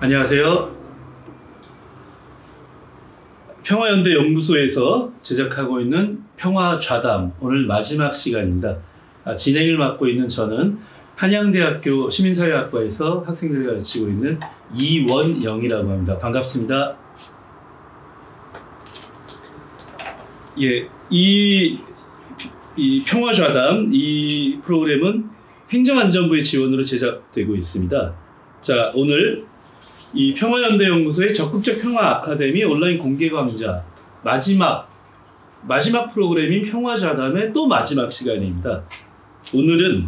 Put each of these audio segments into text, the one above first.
안녕하세요. 평화연대연구소에서 제작하고 있는 평화좌담, 오늘 마지막 시간입니다. 진행을 맡고 있는 저는 한양대학교 시민사회학과에서 학생들을 가르치고 있는 이원영이라고 합니다. 반갑습니다. 예, 이 평화좌담, 이 프로그램은 행정안전부의 지원으로 제작되고 있습니다. 자, 오늘 이 평화연대연구소의 적극적 평화 아카데미 온라인 공개 강좌 마지막 프로그램인 평화좌담의 또 마지막 시간입니다. 오늘은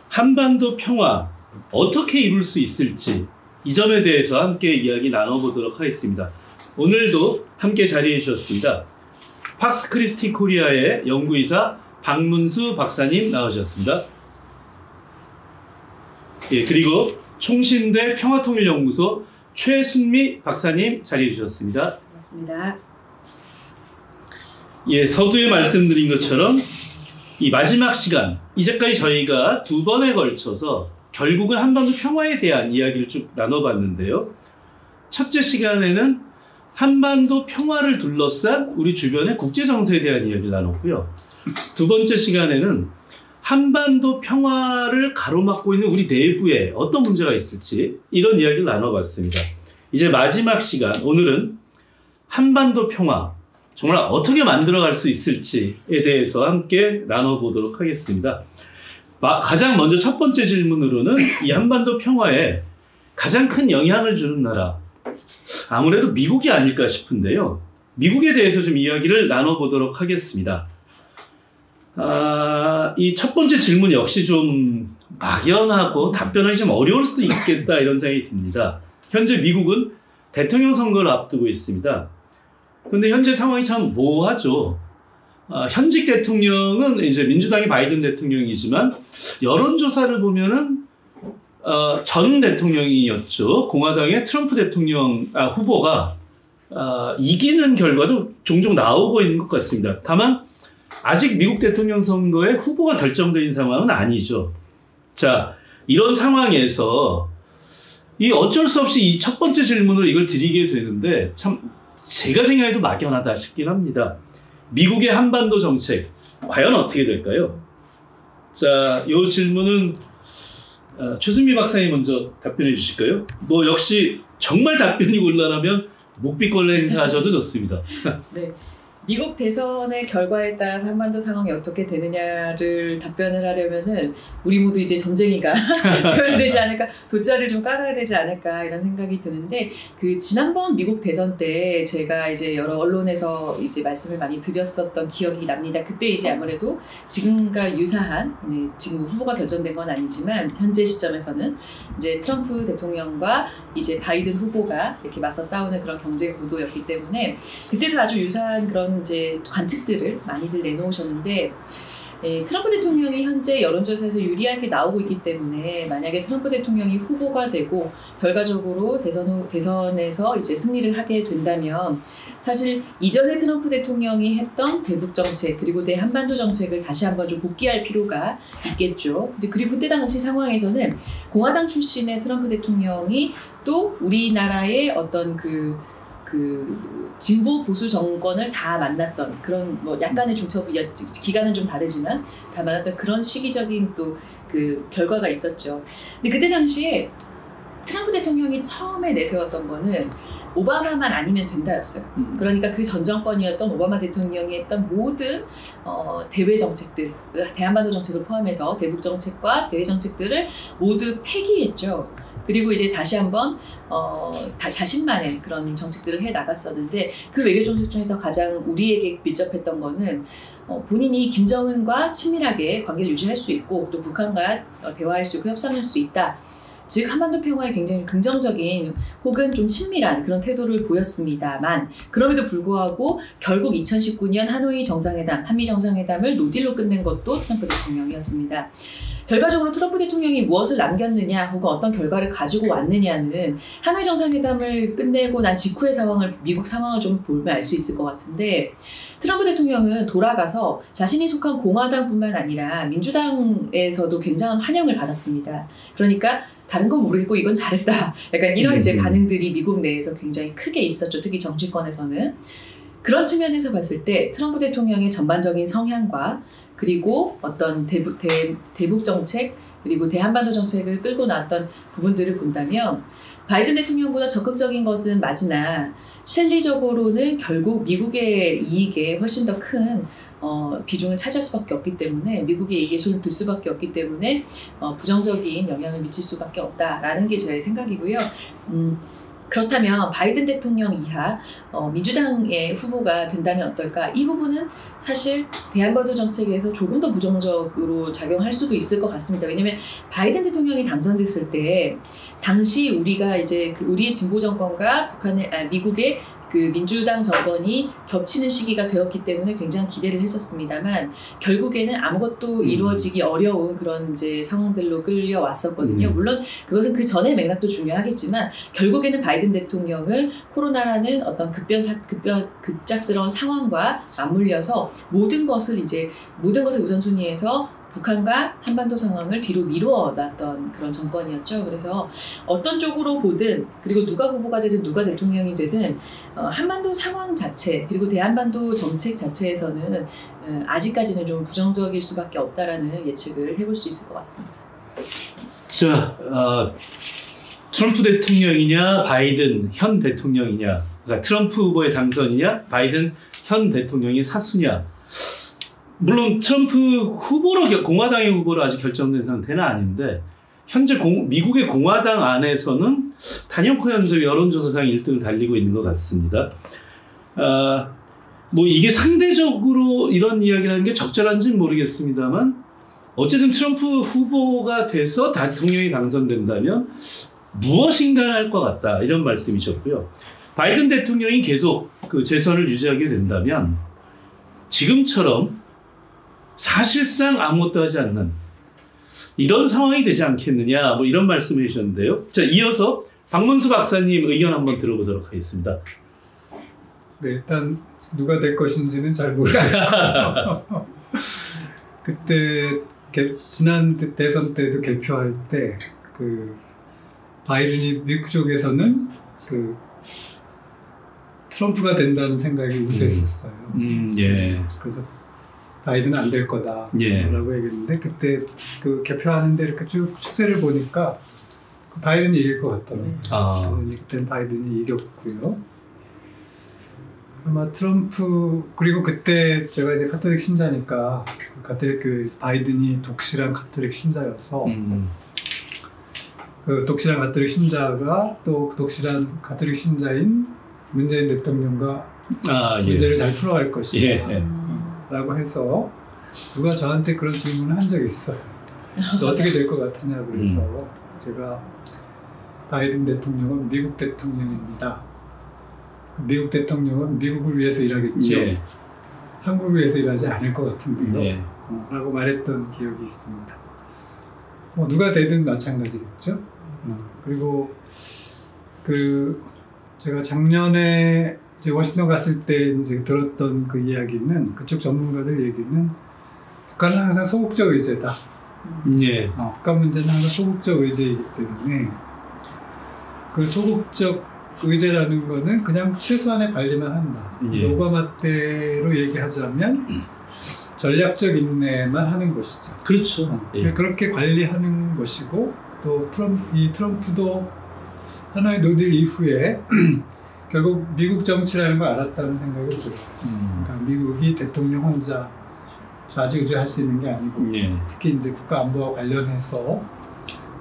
한반도 평화 어떻게 이룰 수 있을지 이 점에 대해서 함께 이야기 나눠보도록 하겠습니다. 오늘도 함께 자리해 주셨습니다. 팍스 크리스티 코리아의 연구이사 박문수 박사님 나와주셨습니다. 예, 그리고 총신대 평화통일연구소 최순미 박사님 자리해 주셨습니다. 반갑습니다. 예, 서두에 말씀드린 것처럼 이 마지막 시간, 이제까지 저희가 2번에 걸쳐서 결국은 한반도 평화에 대한 이야기를 쭉 나눠봤는데요. 첫째 시간에는 한반도 평화를 둘러싼 우리 주변의 국제정세에 대한 이야기를 나눴고요. 두 번째 시간에는 한반도 평화를 가로막고 있는 우리 내부에 어떤 문제가 있을지 이런 이야기를 나눠봤습니다. 이제 마지막 시간, 오늘은 한반도 평화 정말 어떻게 만들어갈 수 있을지에 대해서 함께 나눠보도록 하겠습니다. 가장 먼저 첫 번째 질문으로는 이 한반도 평화에 가장 큰 영향을 주는 나라, 아무래도 미국이 아닐까 싶은데요. 미국에 대해서 좀 이야기를 나눠보도록 하겠습니다. 이 첫 번째 질문 역시 좀 막연하고 답변하기 좀 어려울 수도 있겠다 이런 생각이 듭니다. 현재 미국은 대통령 선거를 앞두고 있습니다. 근데 현재 상황이 참 모호하죠. 현직 대통령은 이제 민주당의 바이든 대통령이지만 여론조사를 보면은 전 대통령이었죠. 공화당의 트럼프 대통령 후보가 이기는 결과도 종종 나오고 있는 것 같습니다. 다만 아직 미국 대통령 선거에 후보가 결정된 상황은 아니죠. 자, 이런 상황에서 이 어쩔 수 없이 이 첫 번째 질문으로 이걸 드리게 되는데 참 제가 생각해도 막연하다 싶긴 합니다. 미국의 한반도 정책 과연 어떻게 될까요? 자, 이 질문은 최순미 박사님 먼저 답변해 주실까요? 뭐 역시 정말 답변이 곤란하면 묵비권례 행사하셔도 좋습니다. 네. 미국 대선의 결과에 따라 한반도 상황이 어떻게 되느냐를 답변을 하려면은 우리 모두 이제 점쟁이가 되어야 되지 않을까, 돗자리를 좀 깔아야 되지 않을까 이런 생각이 드는데, 그 지난번 미국 대선 때 제가 이제 여러 언론에서 이제 말씀을 많이 드렸었던 기억이 납니다. 그때 이제 아무래도 지금과 유사한, 지금 후보가 결정된 건 아니지만 현재 시점에서는 이제 트럼프 대통령과 이제 바이든 후보가 이렇게 맞서 싸우는 그런 경제 구도였기 때문에 그때도 아주 유사한 그런 이제 관측들을 많이들 내놓으셨는데, 트럼프 대통령이 현재 여론조사에서 유리하게 나오고 있기 때문에 만약에 트럼프 대통령이 후보가 되고 결과적으로 대선에서 이제 승리를 하게 된다면 사실 이전에 트럼프 대통령이 했던 대북 정책 그리고 대한반도 정책을 다시 한번 좀 복귀할 필요가 있겠죠. 그리고 그때 당시 상황에서는 공화당 출신의 트럼프 대통령이 또 우리나라의 어떤 그 진보 보수 정권을 다 만났던 그런 뭐 약간의 기간은 좀 다르지만 다 만났던 그런 시기적인 또 그 결과가 있었죠. 근데 그때 당시에 트럼프 대통령이 처음에 내세웠던 거는 오바마만 아니면 된다였어요. 그러니까 그 전 정권이었던 오바마 대통령이 했던 모든 대외 정책들, 대한반도 정책을 포함해서 대북 정책과 대외 정책들을 모두 폐기했죠. 그리고 이제 다시 한번 자신만의 그런 정책들을 해 나갔었는데, 그 외교 정책 중에서 가장 우리에게 밀접했던 거는 본인이 김정은과 친밀하게 관계를 유지할 수 있고 또 북한과 대화할 수 있고 협상할 수 있다. 즉 한반도 평화에 굉장히 긍정적인 혹은 좀 친밀한 그런 태도를 보였습니다만, 그럼에도 불구하고 결국 2019년 하노이 정상회담, 한미 정상회담을 노딜로 끝낸 것도 트럼프 대통령이었습니다. 결과적으로 트럼프 대통령이 무엇을 남겼느냐 혹은 어떤 결과를 가지고 왔느냐는 하노이 정상회담을 끝내고 난 직후의 상황을, 미국 상황을 좀 보면 알 수 있을 것 같은데, 트럼프 대통령은 돌아가서 자신이 속한 공화당뿐만 아니라 민주당에서도 굉장한 환영을 받았습니다. 그러니까 다른 건 모르겠고 이건 잘했다. 약간 이런 이제 음. 반응들이 미국 내에서 굉장히 크게 있었죠. 특히 정치권에서는. 그런 측면에서 봤을 때 트럼프 대통령의 전반적인 성향과 그리고 어떤 대북 정책 그리고 대한반도 정책을 끌고 나왔던 부분들을 본다면 바이든 대통령보다 적극적인 것은 맞으나 실리적으로는 결국 미국의 이익에 훨씬 더 큰 비중을 차지할 수밖에 없기 때문에 미국의 이익에 손을 들 수밖에 없기 때문에 부정적인 영향을 미칠 수밖에 없다라는 게 제 생각이고요. 그렇다면 바이든 대통령 이하 민주당의 후보가 된다면 어떨까? 이 부분은 사실 대한반도 정책에서 조금 더 부정적으로 작용할 수도 있을 것 같습니다. 왜냐하면 바이든 대통령이 당선됐을 때 당시 우리가 이제 우리의 진보 정권과 미국의 그 민주당 정권이 겹치는 시기가 되었기 때문에 굉장히 기대를 했었습니다만 결국에는 아무것도 이루어지기 어려운 그런 이제 상황들로 끌려왔었거든요. 물론 그것은 그 전의 맥락도 중요하겠지만 결국에는 바이든 대통령은 코로나라는 어떤 급작스러운 상황과 맞물려서 모든 것을 우선순위에서 북한과 한반도 상황을 뒤로 미루어 놨던 그런 정권이었죠. 그래서 어떤 쪽으로 보든 그리고 누가 후보가 되든 누가 대통령이 되든 한반도 상황 자체 그리고 대한반도 정책 자체에서는 아직까지는 좀 부정적일 수밖에 없다라는 예측을 해볼 수 있을 것 같습니다. 자, 트럼프 대통령이냐 바이든 현 대통령이냐, 그러니까 트럼프 후보의 당선이냐 바이든 현 대통령의 사수냐. 물론 트럼프 후보로 공화당의 후보로 아직 결정된 상태는 아닌데 현재 미국의 공화당 안에서는 단연코 현재 여론조사상 1등을 달리고 있는 것 같습니다. 뭐 이게 상대적으로 이런 이야기를 하는 게 적절한지는 모르겠습니다만 어쨌든 트럼프 후보가 돼서 대통령이 당선된다면 무엇인가 할 것 같다 이런 말씀이셨고요. 바이든 대통령이 계속 그 재선을 유지하게 된다면 지금처럼 사실상 아무것도 하지 않는 이런 상황이 되지 않겠느냐 뭐 이런 말씀을 해주셨는데요. 자, 이어서 박문수 박사님 의견 한번 들어보도록 하겠습니다. 네, 일단 누가 될 것인지는 잘 모르겠어요. 그때 지난 대선 때도 개표할 때 그 바이든이 미국 쪽에서는 그 트럼프가 된다는 생각이 우세했었어요. 예. 그래서 바이든은 안 될 거다 예. 라고 얘기했는데 그때 그 개표하는데 이렇게 쭉 추세를 보니까 바이든이 이길 것 같더라고요. 그때는 바이든이 이겼고요. 아마 트럼프 그리고 그때 제가 이제 가톨릭 신자니까 가톨릭 교회에서 바이든이 독실한 가톨릭 신자여서 그 독실한 가톨릭 신자가 또 독실한 가톨릭 신자인 문재인 대통령과 문제를 잘 풀어갈 것이다 라고 해서 누가 저한테 그런 질문을 한 적이 있어요. 어떻게 될 것 같으냐 그래서 제가 바이든 대통령은 미국 대통령입니다. 미국 대통령은 미국을 위해서 일하겠죠. 한국을 위해서 일하지 않을 것 같은데요. 라고 말했던 기억이 있습니다. 뭐 누가 되든 마찬가지겠죠. 그리고 그 제가 작년에 이제 워싱턴 갔을 때 이제 들었던 그 이야기는 그쪽 전문가들 얘기는 북한은 항상 소극적 의제다. 북한 문제는 항상 소극적 의제이기 때문에 그 소극적 의제라는 거는 그냥 최소한의 관리만 한다. 오바마 때로 얘기하자면 전략적 인내만 하는 것이죠. 그렇죠. 그렇게 관리하는 것이고 또 트럼프도 하나의 노딜 이후에 결국 미국 정치라는 걸 알았다는 생각이 들어요. 그러니까 미국이 대통령 혼자 좌지우지할 수 있는 게 아니고 특히 이제 국가 안보와 관련해서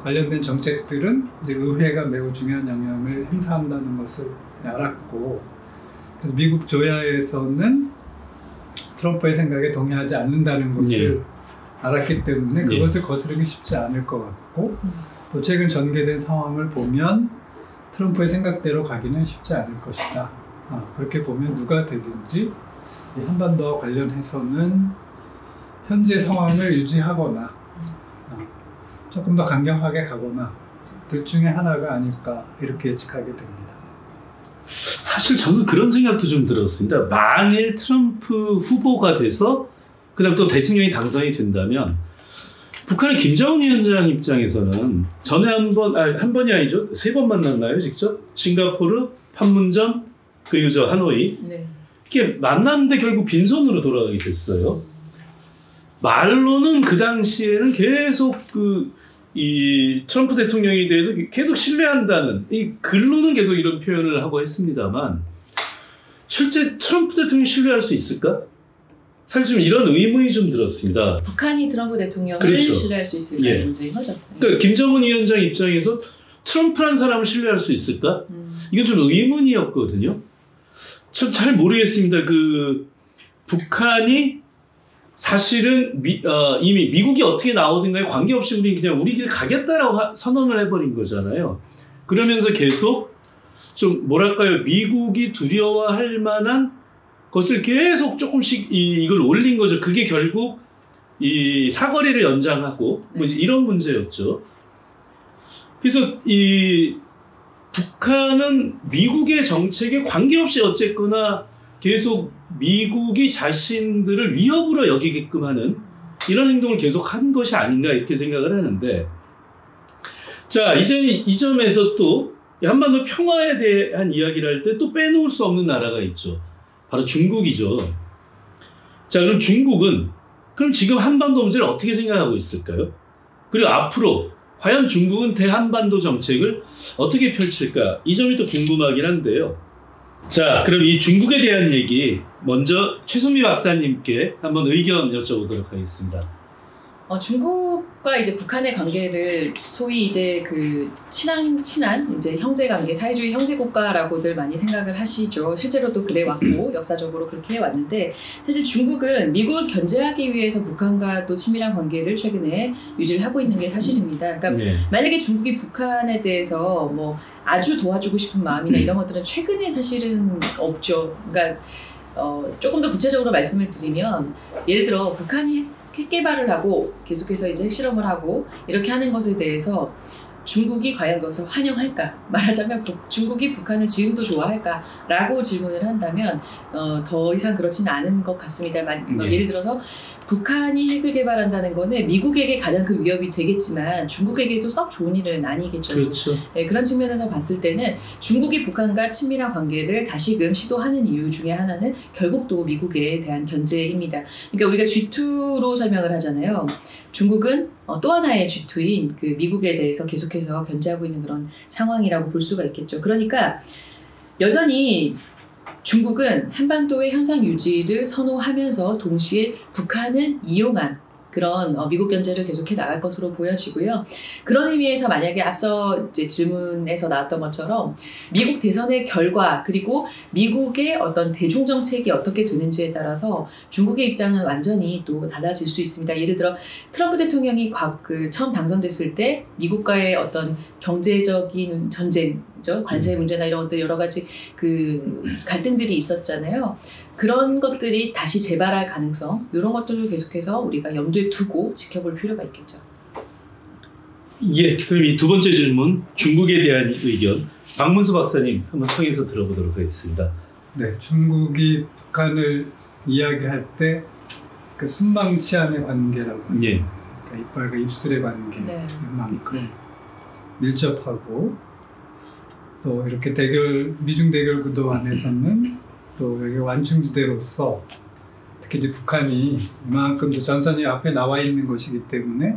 관련된 정책들은 이제 의회가 매우 중요한 영향을 행사한다는 것을 알았고 그래서 미국 조야에서는 트럼프의 생각에 동의하지 않는다는 것을 알았기 때문에 그것을 거스르기 쉽지 않을 것 같고 또 최근 전개된 상황을 보면 트럼프의 생각대로 가기는 쉽지 않을 것이다. 그렇게 보면 누가 되든지 한반도와 관련해서는 현재 상황을 유지하거나 조금 더 강경하게 가거나 둘 중에 하나가 아닐까 이렇게 예측하게 됩니다. 사실 저는 그런 생각도 좀 들었습니다. 만일 트럼프 후보가 돼서 그다음 또 대통령이 당선이 된다면 북한의 김정은 위원장 입장에서는 전에 한 번이 아니죠. 3번 만났나요, 직접? 싱가포르, 판문점, 그리고 저 하노이. 네. 이렇게 만났는데 결국 빈손으로 돌아가게 됐어요. 말로는 그 당시에는 계속 이 트럼프 대통령에 대해서 계속 신뢰한다는, 이 글로는 계속 이런 표현을 하고 했습니다만, 실제 트럼프 대통령이 신뢰할 수 있을까? 사실 좀 이런 의문이 좀 들었습니다. 북한이 트럼프 대통령을 그렇죠. 신뢰할 수 있을까 문제인 거죠. 그러니까 김정은 위원장 입장에서 트럼프란 사람을 신뢰할 수 있을까? 이건 좀 의문이었거든요. 전 잘 모르겠습니다. 북한이 사실은 이미 미국이 어떻게 나오든가에 관계없이 우리 그냥 우리 길 가겠다라고 선언을 해버린 거잖아요. 그러면서 계속 좀 뭐랄까요, 미국이 두려워할 만한 것을 계속 조금씩 이걸 올린 거죠. 그게 결국 이 사거리를 연장하고 뭐 이런 문제였죠. 그래서 이 북한은 미국의 정책에 관계없이 어쨌거나 계속 미국이 자신들을 위협으로 여기게끔 하는 이런 행동을 계속 한 것이 아닌가 이렇게 생각을 하는데, 자, 이 점에서 또 한반도 평화에 대한 이야기를 할 때 또 빼놓을 수 없는 나라가 있죠. 바로 중국이죠. 자, 그럼 중국은 그럼 지금 한반도 문제를 어떻게 생각하고 있을까요? 그리고 앞으로 과연 중국은 대한반도 정책을 어떻게 펼칠까? 이 점이 또 궁금하긴 한데요. 자, 그럼 이 중국에 대한 얘기 먼저 최순미 박사님께 한번 의견 여쭤보도록 하겠습니다. 중국과 이제 북한의 관계를 소위 이제 친한 이제 형제 관계, 사회주의 형제 국가라고들 많이 생각을 하시죠. 실제로도 그래 왔고 역사적으로 그렇게 해 왔는데, 사실 중국은 미국을 견제하기 위해서 북한과 또 친밀한 관계를 최근에 유지를 하고 있는 게 사실입니다. 그러니까 만약에 중국이 북한에 대해서 뭐 아주 도와주고 싶은 마음이나 이런 것들은 최근에 사실은 없죠. 그러니까 조금 더 구체적으로 말씀을 드리면, 예를 들어 북한이 핵 개발을 하고 계속해서 이제 핵실험을 하고 이렇게 하는 것에 대해서 중국이 과연 그것을 환영할까? 말하자면 중국이 북한을 지금도 좋아할까? 라고 질문을 한다면 더 이상 그렇지는 않은 것 같습니다. 예를 들어서 북한이 핵을 개발한다는 거는 미국에게 가장 큰 위협이 되겠지만 중국에게도 썩 좋은 일은 아니겠죠. 그렇죠. 네, 그런 측면에서 봤을 때는 중국이 북한과 친밀한 관계를 다시금 시도하는 이유 중에 하나는 결국 또 미국에 대한 견제입니다. 그러니까 우리가 G2로 설명을 하잖아요. 중국은 또 하나의 G2인 미국에 대해서 계속해서 견제하고 있는 그런 상황이라고 볼 수가 있겠죠. 그러니까 여전히 중국은 한반도의 현상 유지를 선호하면서 동시에 북한을 이용한 그런 미국 견제를 계속해 나갈 것으로 보여지고요. 그런 의미에서 만약에 앞서 이제 질문에서 나왔던 것처럼 미국 대선의 결과, 그리고 미국의 어떤 대중 정책이 어떻게 되는지에 따라서 중국의 입장은 완전히 또 달라질 수 있습니다. 예를 들어 트럼프 대통령이 처음 당선됐을 때 미국과의 어떤 경제적인 전쟁, 관세 문제나 이런 것들 여러 가지 갈등들이 있었잖아요. 그런 것들이 다시 재발할 가능성, 이런 것들을 계속해서 우리가 염두에 두고 지켜볼 필요가 있겠죠. 예, 그럼 이 두 번째 질문, 중국에 대한 의견, 박문수 박사님 한번 통해서 들어보도록 하겠습니다. 네, 중국이 북한을 이야기할 때 순망치 않은 관계라고 하죠. 예. 이빨과 입술의 관계만큼 밀접하고, 또 이렇게 미중 대결 구도 안에서는 또 여기 완충지대로서 특히 이제 북한이 이만큼 전선이 앞에 나와 있는 것이기 때문에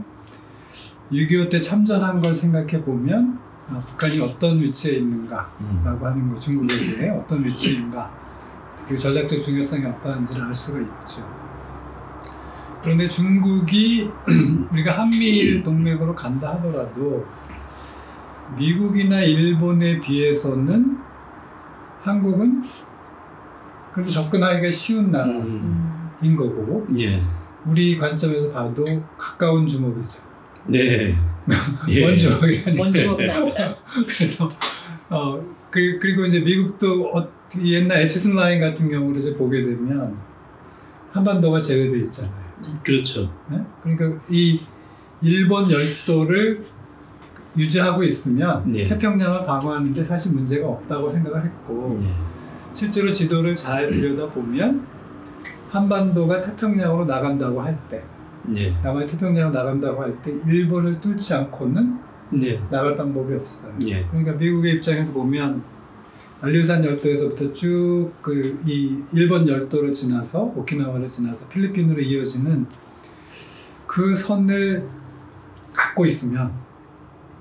6.25 때 참전한 걸 생각해 보면 북한이 어떤 위치에 있는가라고 하는 거, 중국에게 어떤 위치인가, 그 전략적 중요성이 어떠한지를 알 수가 있죠. 그런데 중국이 우리가 한미일 동맹으로 간다 하더라도 미국이나 일본에 비해서는 한국은 그래도 접근하기가 쉬운 나라인 거고, 우리 관점에서 봐도 가까운 주먹이죠. 네. 먼 주먹이 아니에요. 먼 주먹은 아니다. 그래서 그리고 이제 미국도 옛날 에치슨 라인 같은 경우를 이제 보게 되면 한반도가 제외돼 있잖아요. 그렇죠. 네? 그러니까 이 일본 열도를 유지하고 있으면 태평양을 방어하는데 사실 문제가 없다고 생각을 했고, 실제로 지도를 잘 들여다보면 한반도가 태평양으로 나간다고 할 때 네. 남한이 태평양을 나간다고 할 때 일본을 뚫지 않고는 네. 나갈 방법이 없어요. 네. 그러니까 미국의 입장에서 보면 알리우산 열도에서부터 쭉 이 일본 열도로 지나서 오키나와를 지나서 필리핀으로 이어지는 그 선을 갖고 있으면,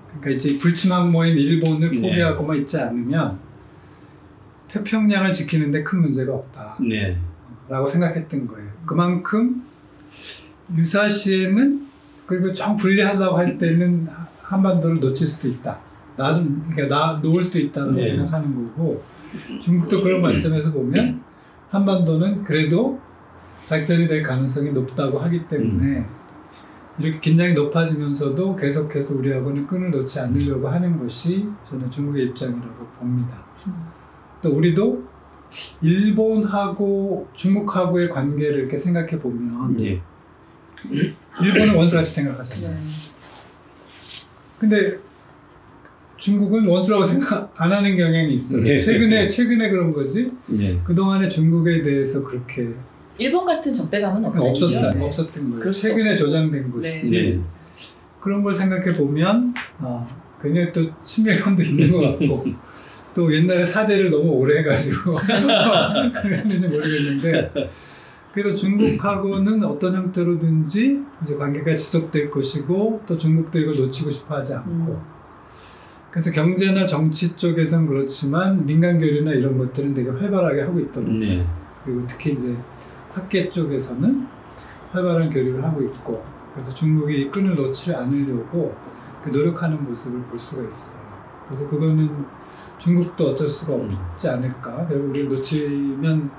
그러니까 이제 불침항모인 일본을 포기하고만 있지 않으면 태평양을 지키는데 큰 문제가 없다. 네. 라고 생각했던 거예요. 그만큼 유사시에는, 그리고 좀 분리하려고 할 때는 한반도를 놓칠 수도 있다. 그러니까 놓을 수도 있다고 생각하는 거고, 중국도 그런 관점에서 보면 한반도는 그래도 작전이 될 가능성이 높다고 하기 때문에 이렇게 긴장이 높아지면서도 계속해서 우리하고는 끈을 놓지 않으려고 하는 것이 저는 중국의 입장이라고 봅니다. 또 우리도 일본하고 중국하고의 관계를 이렇게 생각해 보면 일본은 원수같이 생각하잖아요. 근데 중국은 원수라고 생각 안 하는 경향이 있어요. 최근에 그런 거지. 그동안에 중국에 대해서 그렇게 일본 같은 적대감은 없었던 거예요. 최근에 조장된 것이지. 그런 걸 생각해 보면 굉장히 또 친밀감도 있는 것 같고 또 옛날에 사대를 너무 오래 해가지고 그랬는지 모르겠는데, 그래서 중국하고는 어떤 형태로든지 이제 관계가 지속될 것이고, 또 중국도 이걸 놓치고 싶어 하지 않고, 그래서 경제나 정치 쪽에선 그렇지만 민간 교류나 이런 것들은 되게 활발하게 하고 있더라고요. 그리고 특히 이제 학계 쪽에서는 활발한 교류를 하고 있고, 그래서 중국이 이 끈을 놓지 않으려고 노력하는 모습을 볼 수가 있어요. 그래서 그거는 중국도 어쩔 수가 없지 않을까. 우리를 놓치면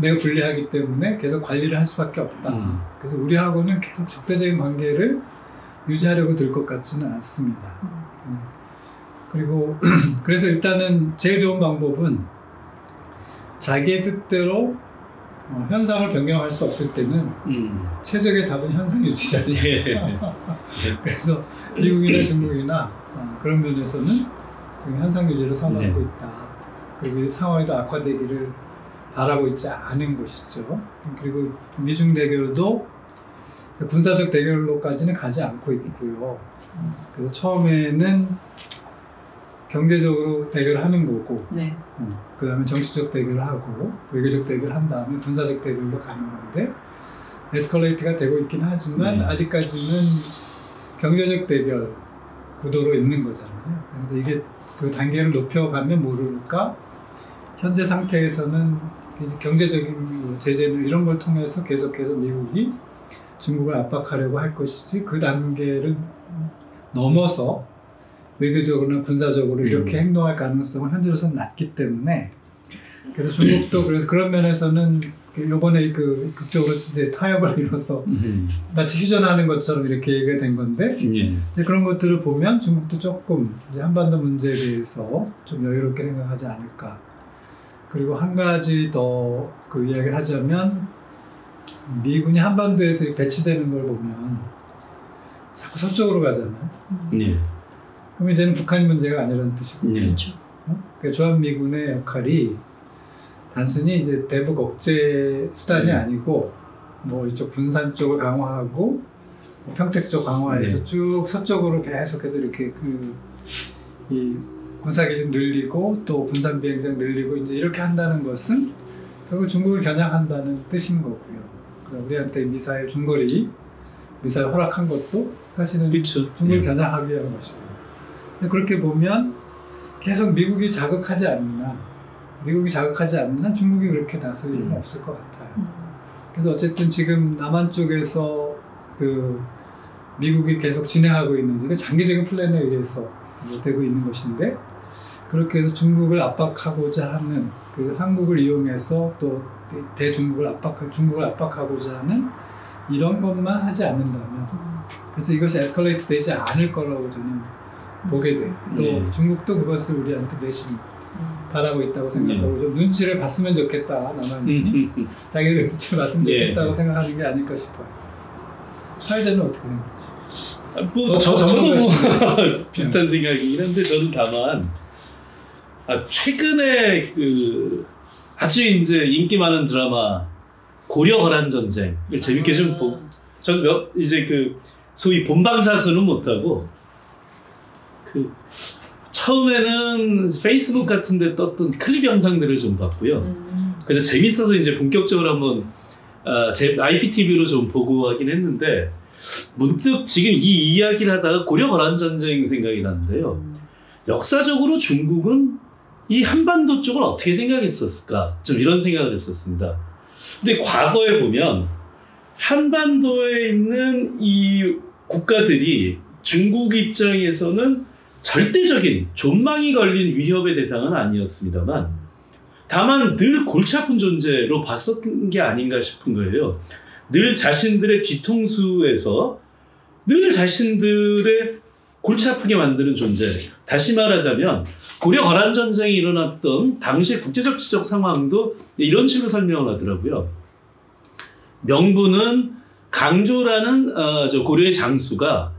매우 불리하기 때문에 계속 관리를 할 수밖에 없다. 그래서 우리하고는 계속 적대적인 관계를 유지하려고 들 것 같지는 않습니다. 그리고 그래서 일단은 제일 좋은 방법은 자기의 뜻대로 현상을 변경할 수 없을 때는 최적의 답은 현상 유지잖아요. 그래서 미국이나 중국이나 그런 면에서는 지금 현상 유지를 선호하고 있다. 그리고 이 상황이 더 악화되기를 바라고 있지 않은 것이죠. 그리고 미중 대결도 군사적 대결로까지는 가지 않고 있고요. 그래서 처음에는 경제적으로 대결을 하는 거고, 그 다음에 정치적 대결을 하고, 외교적 대결을 한 다음에 군사적 대결로 가는 건데, 에스컬레이트가 되고 있긴 하지만, 아직까지는 경제적 대결 구도로 있는 거잖아요. 그래서 이게 그 단계를 높여가면 모를까, 현재 상태에서는 경제적인 제재는 이런 걸 통해서 계속해서 미국이 중국을 압박하려고 할 것이지, 그 단계를 넘어서 외교적으로나 군사적으로 이렇게 행동할 가능성은 현재로서는 낮기 때문에, 그래서 중국도 그래서 그런 면에서는 이번에 극적으로 이제 타협을 이뤄서 마치 휴전하는 것처럼 이렇게 얘기가 된 건데, 이제 그런 것들을 보면 중국도 조금 이제 한반도 문제에 대해서 좀 여유롭게 생각하지 않을까. 그리고 한 가지 더 그 이야기를 하자면, 미군이 한반도에서 배치되는 걸 보면 자꾸 서쪽으로 가잖아요. 그럼 이제는 북한 문제가 아니라는 뜻이고, 그렇죠. 그러니까 주한미군의 역할이 단순히 이제 대북 억제 수단이 아니고, 뭐 이쪽 군산 쪽을 강화하고, 평택 쪽 강화해서 쭉 서쪽으로 계속해서 이렇게 이 군사기준 늘리고, 또 군산 비행장 늘리고, 이제 이렇게 한다는 것은 결국 중국을 겨냥한다는 뜻인 거고요. 그러니까 우리한테 미사일 중거리 미사일 허락한 것도 사실은 중국을 겨냥하기 위한 것이고. 그렇게 보면 계속 미국이 자극하지 않는 한 중국이 그렇게 나설 일은 없을 것 같아요. 그래서 어쨌든 지금 남한 쪽에서 미국이 계속 진행하고 있는 장기적인 플랜에 의해서 되고 있는 것인데, 그렇게 해서 중국을 압박하고자 하는, 한국을 이용해서 또 중국을 압박하고자 하는 이런 것만 하지 않는다면, 그래서 이것이 에스컬레이트 되지 않을 거라고 저는 보게 돼요. 또 중국도 그것을 우리한테 내심 바라고 있다고 생각하고, 좀 눈치를 봤으면 좋겠다, 남한이 자기들 눈치를 봤으면 좋겠다고 생각하는 게 아닐까 싶어요. 사회자는 어떻게 생각하세요? 저도 비슷한 생각이긴 한데, 저는 다만 최근에 아주 이제 인기 많은 드라마 고려 거란 전쟁을 재밌게 좀 저도 이제 그 소위 본방사수는 못하고 처음에는 페이스북 같은데 떴던 클립 영상들을 좀 봤고요. 그래서 재밌어서 이제 본격적으로 한번 제 IPTV로 좀 보고 하긴 했는데 문득 지금 이 이야기를 하다가 고려 거란 전쟁 생각이 나는데요. 역사적으로 중국은 이 한반도 쪽을 어떻게 생각했었을까? 좀 이런 생각을 했었습니다. 근데 과거에 보면 한반도에 있는 이 국가들이 중국 입장에서는 절대적인 존망이 걸린 위협의 대상은 아니었습니다만 다만 늘 골치 아픈 존재로 봤었던 게 아닌가 싶은 거예요. 늘 자신들의 뒤통수에서 늘 자신들의 골치 아프게 만드는 존재. 다시 말하자면 고려 거란 전쟁이 일어났던 당시의 국제적 지적 상황도 이런 식으로 설명을 하더라고요. 명부는 강조라는 고려의 장수가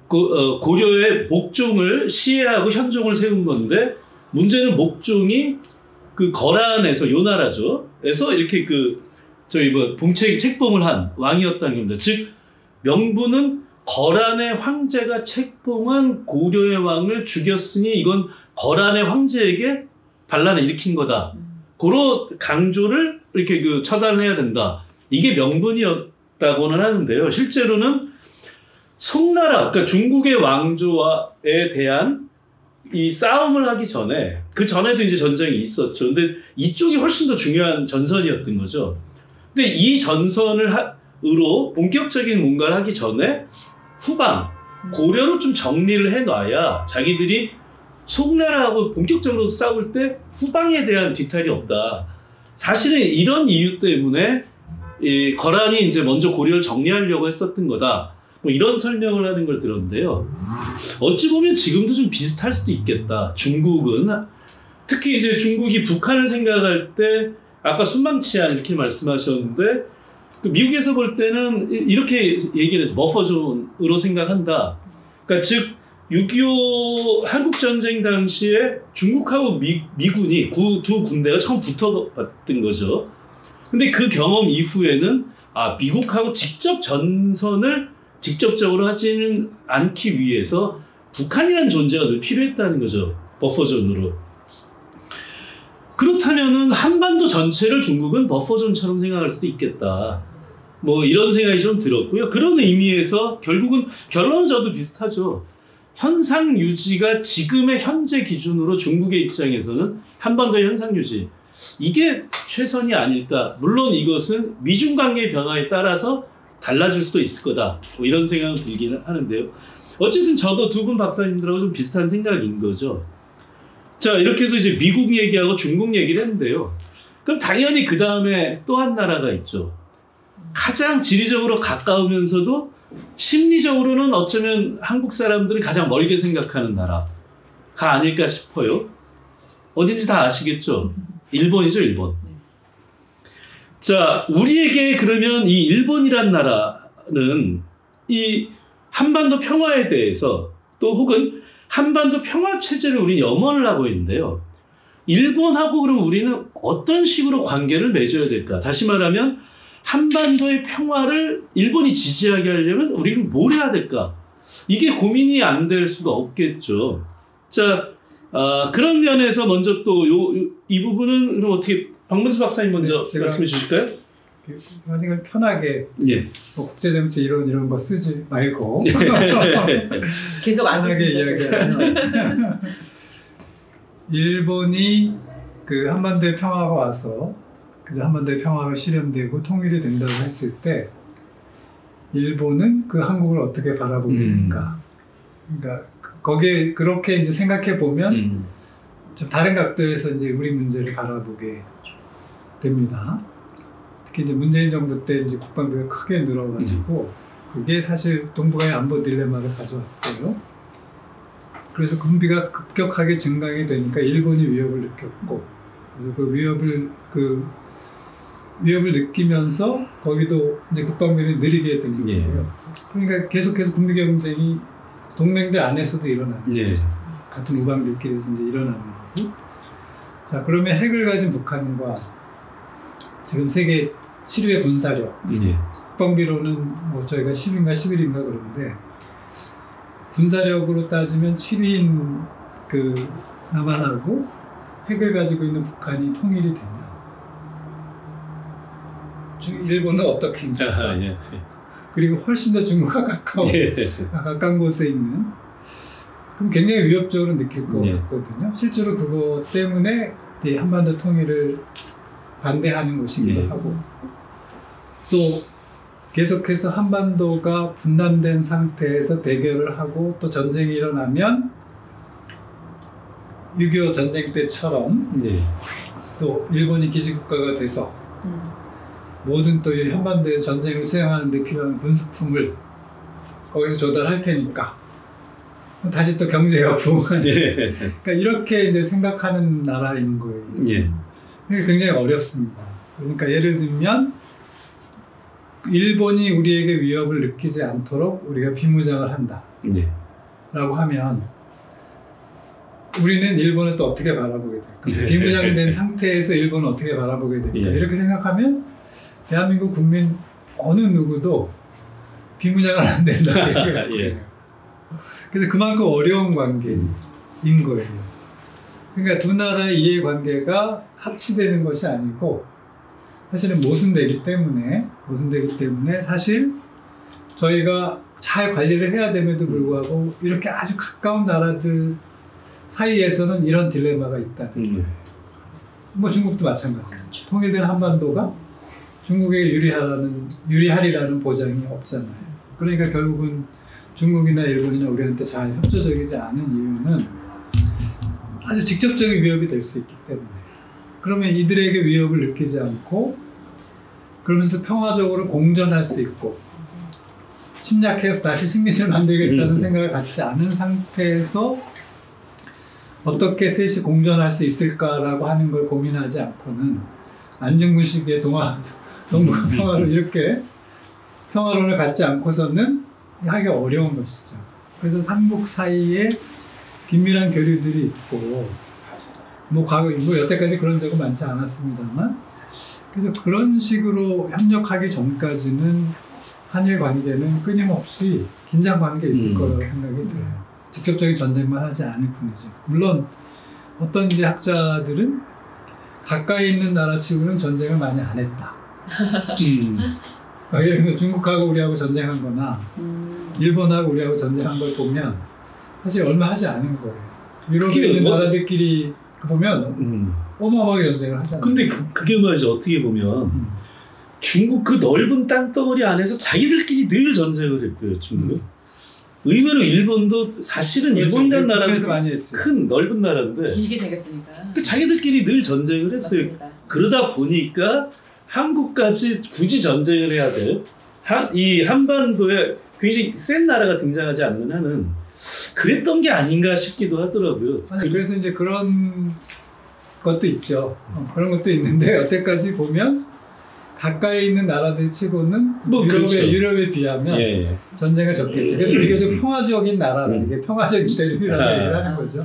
고려의 목종을 시해하고 현종을 세운 건데 문제는 목종이 그 거란에서 요나라죠. 에서 이렇게 책봉을 한 왕이었다는 겁니다. 즉 명부는 거란의 황제가 책봉한 고려의 왕을 죽였으니 이건 거란의 황제에게 반란을 일으킨 거다. 그런 강조를 이렇게 처단을 해야 된다. 이게 명분이었다고는 하는데요. 실제로는 송나라, 그러니까 중국의 왕조에 대한 이 싸움을 하기 전에, 그 전에도 이제 전쟁이 있었죠. 근데 이쪽이 훨씬 더 중요한 전선이었던 거죠. 근데 이 전선으로 본격적인 뭔가를 하기 전에 후방, 고려로 좀 정리를 해놔야 자기들이 송나라하고 본격적으로 싸울 때 후방에 대한 뒤탈이 없다. 사실은 이런 이유 때문에 이 거란이 이제 먼저 고려를 정리하려고 했었던 거다. 뭐 이런 설명을 하는 걸 들었는데요. 어찌 보면 지금도 좀 비슷할 수도 있겠다. 중국은 특히 이제 중국이 북한을 생각할 때 아까 순망치안 이렇게 말씀하셨는데 미국에서 볼 때는 이렇게 얘기를 했죠. 버퍼존으로 생각한다. 그러니까 즉 6.25 한국전쟁 당시에 중국하고 미군이 두 군대가 처음 붙어봤던 거죠. 근데 그 경험 이후에는 미국하고 직접 전선을 직접적으로 하지는 않기 위해서 북한이라는 존재가 늘 필요했다는 거죠. 버퍼존으로. 그렇다면은 한반도 전체를 중국은 버퍼존처럼 생각할 수도 있겠다. 뭐 이런 생각이 좀 들었고요. 그런 의미에서 결국은 결론은 저도 비슷하죠. 현상 유지가 지금의 현재 기준으로 중국의 입장에서는 한반도의 현상 유지. 이게 최선이 아닐까. 물론 이것은 미중 관계의 변화에 따라서 달라질 수도 있을 거다. 뭐 이런 생각은 들기는 하는데요. 어쨌든 저도 두 분 박사님들하고 좀 비슷한 생각인 거죠. 자, 이렇게 해서 이제 미국 얘기하고 중국 얘기를 했는데요. 그럼 당연히 그 다음에 또 한 나라가 있죠. 가장 지리적으로 가까우면서도 심리적으로는 어쩌면 한국 사람들은 가장 멀게 생각하는 나라가 아닐까 싶어요. 어딘지 다 아시겠죠? 일본이죠, 일본. 자, 우리에게 그러면 이 일본이란 나라는 이 한반도 평화에 대해서 또 혹은 한반도 평화 체제를 우리는 염원을 하고 있는데요. 일본하고 그럼 우리는 어떤 식으로 관계를 맺어야 될까? 다시 말하면 한반도의 평화를 일본이 지지하게 하려면 우리는 뭘 해야 될까? 이게 고민이 안 될 수가 없겠죠. 자, 그런 면에서 먼저 또 이 부분은 그럼 어떻게 박문수 박사님 먼저 말씀해 주실까요? 그러니까 편하게 뭐 국제정치 이런 거 쓰지 말고 계속 안 쓰시면 일본이 그 한반도의 평화가 와서 그 한반도의 평화가 실현되고 통일이 된다고 했을 때 일본은 그 한국을 어떻게 바라보게 될까? 그러니까 거기에 그렇게 이제 생각해 보면 좀 다른 각도에서 이제 우리 문제를 바라보게 됩니다. 특히 이제 문재인 정부 때 이제 국방비가 크게 늘어가지고 그게 사실 동북아의 안보 딜레마를 가져왔어요. 그래서 군비가 급격하게 증강이 되니까 일본이 위협을 느꼈고, 그래서 그 위협을 느끼면서 거기도 이제 국방비를 느리게 된 거예요. 그러니까 계속해서 군비 경쟁이 동맹들 안에서도 일어나는 거죠. 같은 우방들끼리서 이제 일어나는 거고. 자, 그러면 핵을 가진 북한과 지금 세계 7위의 군사력, 국방비로는 뭐 저희가 10인가 11인가 그러는데 군사력으로 따지면 7위인 그 남한하고 핵을 가지고 있는 북한이 통일이 되면 일본은 어떻게 입니까? 예. 그리고 훨씬 더 중국과 가까운 곳에 있는 그럼 굉장히 위협적으로 느낄 것 같거든요. 실제로 그거 때문에 이 한반도 통일을 반대하는 것이기도 하고 또 계속해서 한반도가 분단된 상태에서 대결을 하고 또 전쟁이 일어나면 6.25 전쟁 때처럼 또 일본이 기지국가가 돼서 모든 또 이 한반도에서 전쟁을 수행하는 데 필요한 군수품을 거기서 조달할 테니까 다시 또 경제가 부흥하는 그러니까 이렇게 이제 생각하는 나라인 거예요. 그러니까 굉장히 어렵습니다. 그러니까 예를 들면 일본이 우리에게 위협을 느끼지 않도록 우리가 비무장을 한다 라고 하면 우리는 일본을 또 어떻게 바라보게 될까? 비무장된 상태에서 일본을 어떻게 바라보게 될까? 이렇게 생각하면 대한민국 국민 어느 누구도 비무장을 안 된다. 그래서 그만큼 어려운 관계인 거예요. 그러니까 두 나라의 이해관계가 합치되는 것이 아니고 사실은 모순되기 때문에 사실 저희가 잘 관리를 해야 됨에도 불구하고 이렇게 아주 가까운 나라들 사이에서는 이런 딜레마가 있다는 거예요. 뭐 중국도 마찬가지죠. 통일된 한반도가 중국에게 유리하리라는 보장이 없잖아요. 그러니까 결국은 중국이나 일본이나 우리한테 잘 협조적이지 않은 이유는 아주 직접적인 위협이 될 수 있기 때문에 그러면 이들에게 위협을 느끼지 않고 그러면서 평화적으로 공존할 수 있고 침략해서 다시 식민지를 만들겠다는 생각을 갖지 않은 상태에서 어떻게 셋이 공존할 수 있을까라고 하는 걸 고민하지 않고는 안중근 시기의 동북아 평화를 이렇게 평화론을 갖지 않고서는 하기가 어려운 것이죠. 그래서 삼국 사이에 긴밀한 교류들이 있고 뭐 여태까지 그런 적은 많지 않았습니다만 그래서 그런 식으로 협력하기 전까지는 한일 관계는 끊임없이 긴장 관계에 있을 거라고 생각이 들어요. 직접적인 전쟁만 하지 않을 뿐이지. 물론 어떤 이제 학자들은 가까이 있는 나라 치고는 전쟁을 많이 안 했다. 예를 들어 중국하고 우리하고 전쟁한 거나 일본하고 우리하고 전쟁한 걸 보면 사실 얼마 하지 않은 거예요. 유럽에 있는 나라들끼리 보면 어마어마하게 전쟁을 하잖아요. 근데 그게 말이죠. 어떻게 보면 중국 그 넓은 땅덩어리 안에서 자기들끼리 늘 전쟁을 했고요. 중국은. 의외로 일본도 사실은 그렇죠. 일본이라는 나라는 큰 넓은 나라인데 길게 생겼으니까 그 자기들끼리 늘 전쟁을 했어요. 맞습니다. 그러다 보니까 한국까지 굳이 전쟁을 해야 돼. 이 한반도에 굉장히 센 나라가 등장하지 않는 한은 그랬던 게 아닌가 싶기도 하더라고요. 아니, 그래서 이제 그런 것도 있죠. 그런 것도 있는데 여태까지 보면 가까이 있는 나라들 치고는 뭐 유럽에 비하면 전쟁을 적겠죠. 그래서 비교적 평화적인 나라라 이게 평화적인 대륙이라는 얘기를 하는 거죠.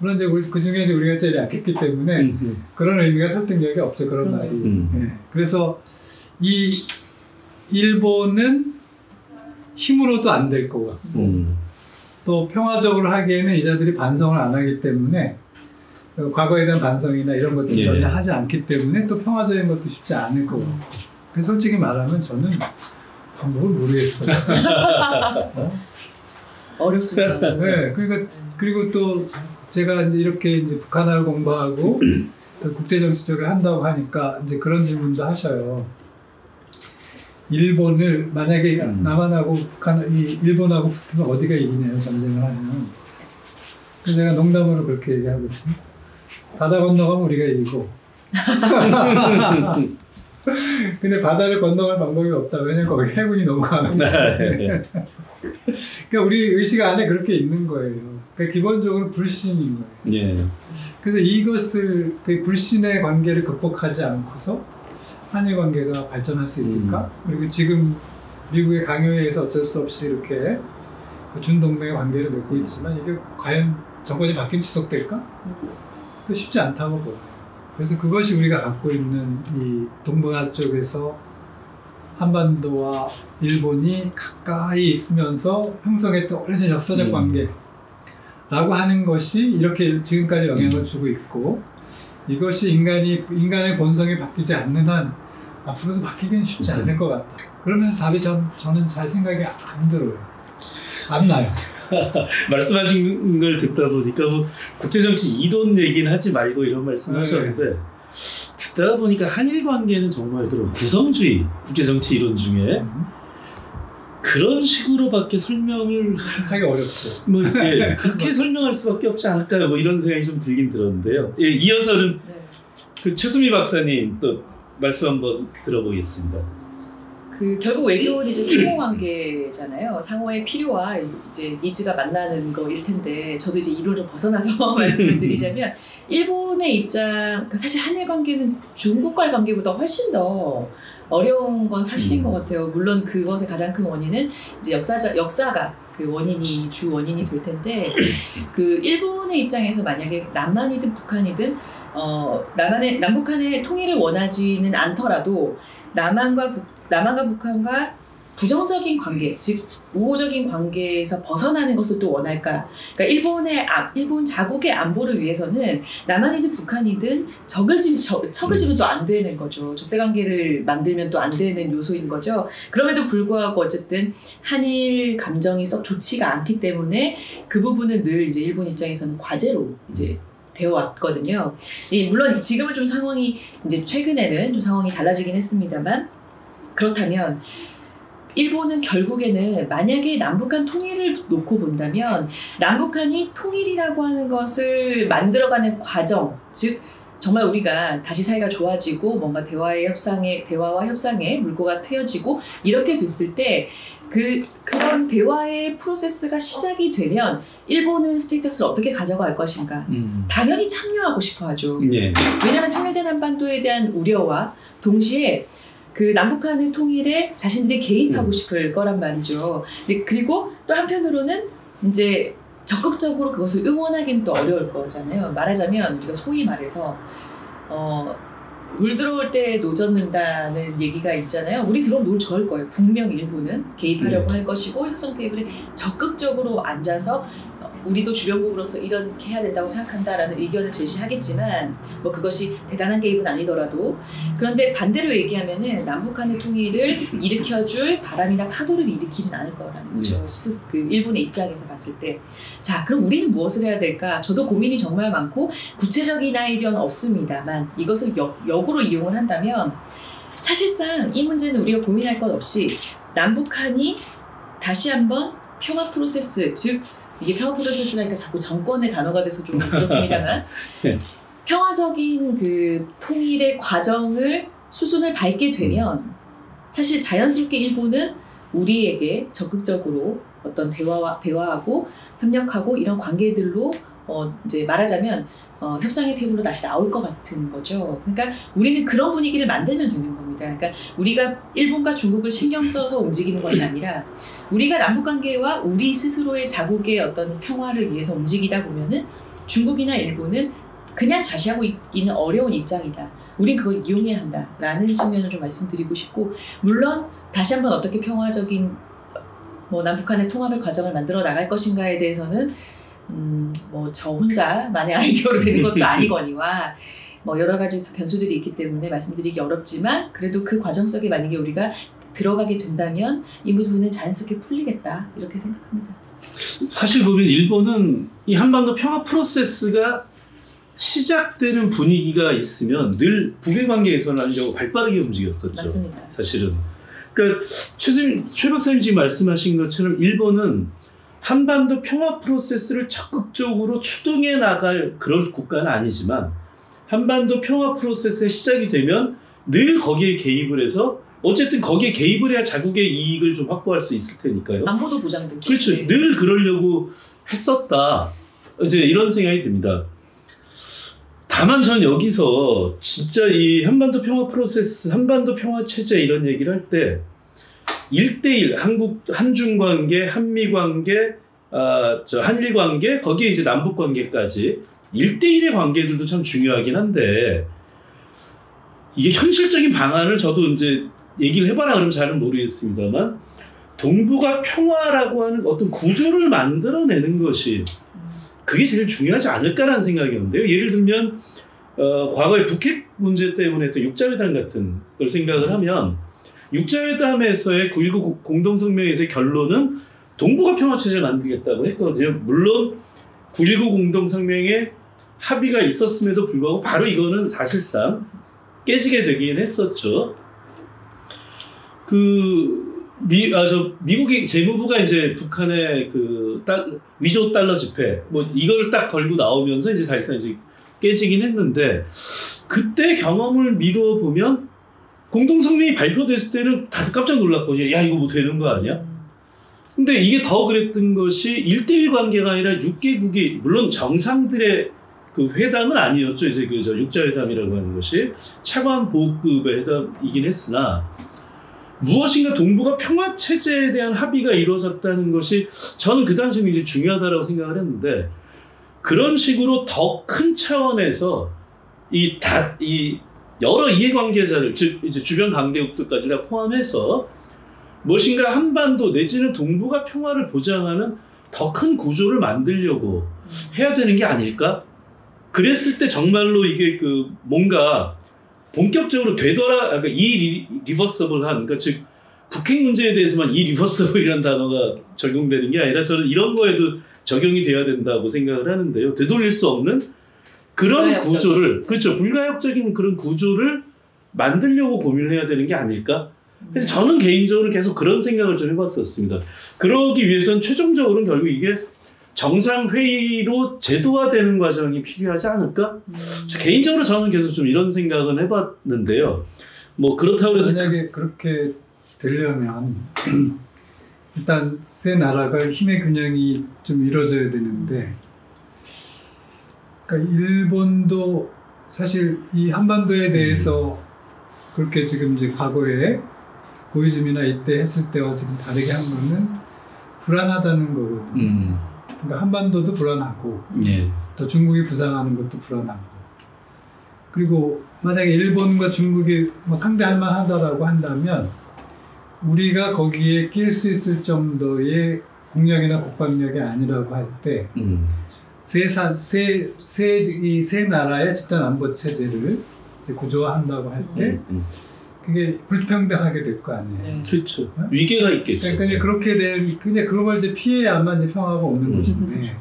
물론 이제 그 중에 이제 우리가 제일 약했기 때문에 그런 의미가 설득력이 없죠. 그런 말이. 그래서 이 일본은 힘으로도 안 될 것 같고 또 평화적으로 하기에는 이자들이 반성을 안 하기 때문에 과거에 대한 반성이나 이런 것들을 전혀 하지 않기 때문에 또 평화적인 것도 쉽지 않을 것 같고 그래서 솔직히 말하면 저는 방법을 모르겠어요. 어렵습니다. 네, 그러니까 그리고 또 제가 이제 이렇게 이제 북한을 공부하고 국제정치 쪽을 한다고 하니까 이제 그런 질문도 하셔요. 일본을 만약에 남한하고 일본하고 붙으면 어디가 이기냐요 전쟁을 하면. 그래서 내가 농담으로 그렇게 얘기하거든요. 바다 건너가면 우리가 이기고. 근데 바다를 건너갈 방법이 없다. 왜냐면 거기 해군이 너무 강하기 때문에. 그러니까 우리 의식 안에 그렇게 있는 거예요. 그러니까 기본적으로 불신인 거예요. 그래서 이것을 그 불신의 관계를 극복하지 않고서 한일 관계가 발전할 수 있을까? 그리고 지금 미국의 강요에 의해서 어쩔 수 없이 이렇게 준동맹의 관계를 맺고 있지만 이게 과연 정권이 바뀐 지속될까? 또 쉽지 않다고 보여요. 그래서 그것이 우리가 갖고 있는 이 동북아 쪽에서 한반도와 일본이 가까이 있으면서 형성했던 오래전 역사적 관계라고 하는 것이 이렇게 지금까지 영향을 주고 있고, 이것이 인간의 본성이 바뀌지 않는 한 앞으로도 바뀌기는 쉽지 않을 것 같다. 그러면서 답이 저는 잘 생각이 안 들어요. 안 나요. 말씀하신 걸 듣다 보니까 뭐 국제정치 이론 얘기는 하지 말고 이런 말씀하셨는데, 듣다 보니까 한일 관계는 정말 그런 구성주의 국제정치 이론 중에 그런 식으로밖에 설명을 하기 어렵죠. 뭐 예, 그렇게 설명할 수밖에 없지 않을까요? 뭐 이런 생각이 좀 들긴 들었는데요. 예, 이어서는 그 최수미 박사님 또 말씀 한번 들어보겠습니다. 결국 외교는 이제 상호관계잖아요. 상호의 필요와 이제 니즈가 만나는 거일 텐데, 저도 이제 이론을 좀 벗어나서 말씀을 드리자면, 일본의 입장, 그러니까 사실 한일 관계는 중국과의 관계보다 훨씬 더 어려운 건 사실인 것 같아요. 물론 그것의 가장 큰 원인은 이제 역사가 그 주 원인이 될 텐데, 그 일본의 입장에서 만약에 남한이든 북한이든 남북한의 통일을 원하지는 않더라도 남한과 북한과 부정적인 관계, 즉 우호적인 관계에서 벗어나는 것을 또 원할까? 그러니까 일본 자국의 안보를 위해서는 남한이든 북한이든 척을 지면 또 안 되는 거죠. 적대 관계를 만들면 또 안 되는 요소인 거죠. 그럼에도 불구하고 어쨌든 한일 감정이 썩 좋지가 않기 때문에 그 부분은 늘 이제 일본 입장에서는 과제로 이제 되어 왔거든요. 물론 지금은 좀 상황이 이제 최근에는 좀 상황이 달라지긴 했습니다만, 그렇다면 일본은 결국에는 만약에 남북한 통일을 놓고 본다면 남북한이 통일이라고 하는 것을 만들어가는 과정, 즉 정말 우리가 다시 사이가 좋아지고 뭔가 대화와 협상의 물꼬가 트여지고 이렇게 됐을 때 그런 대화의 프로세스가 시작이 되면 일본은 스테이터스를 어떻게 가져갈 것인가? 당연히 참여하고 싶어 하죠. 네. 왜냐하면 통일된 한반도에 대한 우려와 동시에 그 남북한의 통일에 자신들이 개입하고 싶을 거란 말이죠. 그리고 또 한편으로는 이제 적극적으로 그것을 응원하기는 또 어려울 거잖아요. 말하자면 우리가 소위 말해서 물 들어올 때 노젓는다는 얘기가 있잖아요. 우리 들어오면 노를 저을 거예요. 분명 일본은 개입하려고 할 것이고, 협상 테이블에 적극적으로 앉아서 우리도 주변국으로서 이렇게 해야 된다고 생각한다라는 의견을 제시하겠지만, 뭐 그것이 대단한 개입은 아니더라도, 그런데 반대로 얘기하면은 남북한의 통일을 일으켜줄 바람이나 파도를 일으키진 않을 거라는 거죠. 그 일본의 입장에서 봤을 때. 자, 그럼 우리는 무엇을 해야 될까? 저도 고민이 정말 많고 구체적인 아이디어는 없습니다만, 이것을 역으로 이용을 한다면 사실상 이 문제는 우리가 고민할 것 없이 남북한이 다시 한번 평화 프로세스, 즉 이게 평화 프로세스라니까 자꾸 정권의 단어가 돼서 좀 그렇습니다만 평화적인 그 통일의 수순을 밟게 되면 사실 자연스럽게 일본은 우리에게 적극적으로 어떤 대화하고 협력하고 이런 관계들로 이제 말하자면 협상의 테이블로 다시 나올 것 같은 거죠. 그러니까 우리는 그런 분위기를 만들면 되는 겁니다. 그러니까 우리가 일본과 중국을 신경 써서 움직이는 것이 아니라 우리가 남북관계와 우리 스스로의 자국의 어떤 평화를 위해서 움직이다 보면은 중국이나 일본은 그냥 좌시하고 있기는 어려운 입장이다. 우린 그걸 이용해야 한다라는 측면을 좀 말씀드리고 싶고, 물론 다시 한번 어떻게 평화적인 남북한의 통합의 과정을 만들어 나갈 것인가에 대해서는 저 혼자만의 아이디어로 되는 것도 아니거니와 여러 가지 변수들이 있기 때문에 말씀드리기 어렵지만, 그래도 그 과정 속에 만약에 우리가 들어가게 된다면 이 부분은 자연스럽게 풀리겠다 이렇게 생각합니다. 사실 보면 일본은 이 한반도 평화 프로세스가 시작되는 분위기가 있으면 늘 북일 관계 개선하려고 발빠르게 움직였었죠. 맞습니다. 사실은. 그러니까 최 박사님 지금 말씀하신 것처럼 일본은 한반도 평화 프로세스를 적극적으로 추동해 나갈 그런 국가는 아니지만, 한반도 평화 프로세스의 시작이 되면 늘 거기에 개입을 해서 어쨌든 거기에 개입을 해야 자국의 이익을 좀 확보할 수 있을 테니까요. 안보도 보장되죠. 그렇죠. 네. 늘 그러려고 했었다. 이제 이런 생각이 듭니다. 다만 전 여기서 진짜 이 한반도 평화 프로세스, 한반도 평화 체제 이런 얘기를 할 때 1대1 한중 관계, 한미 관계, 한일 관계, 거기에 이제 남북 관계까지 1대1의 관계들도 참 중요하긴 한데, 이게 현실적인 방안을 저도 이제 얘기를 해봐라 그러면 잘은 모르겠습니다만 동북아 평화라고 하는 어떤 구조를 만들어내는 것이 그게 제일 중요하지 않을까라는 생각이었는데요. 예를 들면 과거의 북핵 문제 때문에 또 육자회담 같은 걸 생각을 하면 육자회담에서의 9.19 공동성명에서의 결론은 동북아 평화체제 만들겠다고 했거든요. 물론 9.19 공동성명에 합의가 있었음에도 불구하고 바로 이거는 사실상 깨지게 되긴 했었죠. 미국의 재무부가 이제 북한의 위조 달러 지폐 이걸 딱 걸고 나오면서 이제 사실상 이제 깨지긴 했는데 그때 경험을 미루어 보면 공동성명이 발표됐을 때는 다들 깜짝 놀랐거든요. 야 이거 뭐 되는 거 아니야? 근데 이게 더 그랬던 것이 1대1 관계가 아니라 6개국이 물론 정상들의 그 회담은 아니었죠. 이제 육자회담이라고 하는 것이 차관 보급의 회담이긴 했으나 무엇인가 동북아 평화 체제에 대한 합의가 이루어졌다는 것이 저는 그 당시에 굉장히 중요하다고 생각을 했는데 그런 식으로 더 큰 차원에서 이 여러 이해관계자를 즉 이제 주변 강대국들까지 다 포함해서 무엇인가 한반도 내지는 동북아 평화를 보장하는 더 큰 구조를 만들려고 해야 되는 게 아닐까? 그랬을 때 정말로 이게 뭔가 본격적으로 되돌아, 그러니까 리버서블한, 그러니까 즉 북핵 문제에 대해서만 리버서블이라는 단어가 적용되는 게 아니라 저는 이런 거에도 적용이 돼야 된다고 생각을 하는데요. 되돌릴 수 없는 그런 구조를, 그렇죠, 불가역적인 그런 구조를 만들려고 고민을 해야 되는 게 아닐까? 그래서 저는 개인적으로 계속 그런 생각을 좀 해봤었습니다. 그러기 위해서는 최종적으로는 결국 이게 정상회의로 제도화되는 과정이 필요하지 않을까? 개인적으로 저는 계속 좀 이런 생각은 해봤는데요. 뭐 그렇다고 해서 만약에 그렇게 되려면 일단 세 나라가 힘의 균형이 좀 이루어져야 되는데, 그러니까 일본도 사실 이 한반도에 대해서 그렇게 지금 이제 과거에 고이즈미나 이때 했을 때와 지금 다르게 한 거는 불안하다는 거거든요. 그러니까 한반도도 불안하고 또 중국이 부상하는 것도 불안하고, 그리고 만약에 일본과 중국이 뭐 상대할 만하다라고 한다면 우리가 거기에 낄 수 있을 정도의 국력이나 국방력이 아니라고 할 때 세 나라의 집단 안보 체제를 구조화한다고 할 때 그게 불평등하게 될 거 아니에요. 그렇죠. 위계가 있겠죠. 그러니까 그렇게 그냥 그걸 이제 피해야만 이제 평화가 오는 것인데,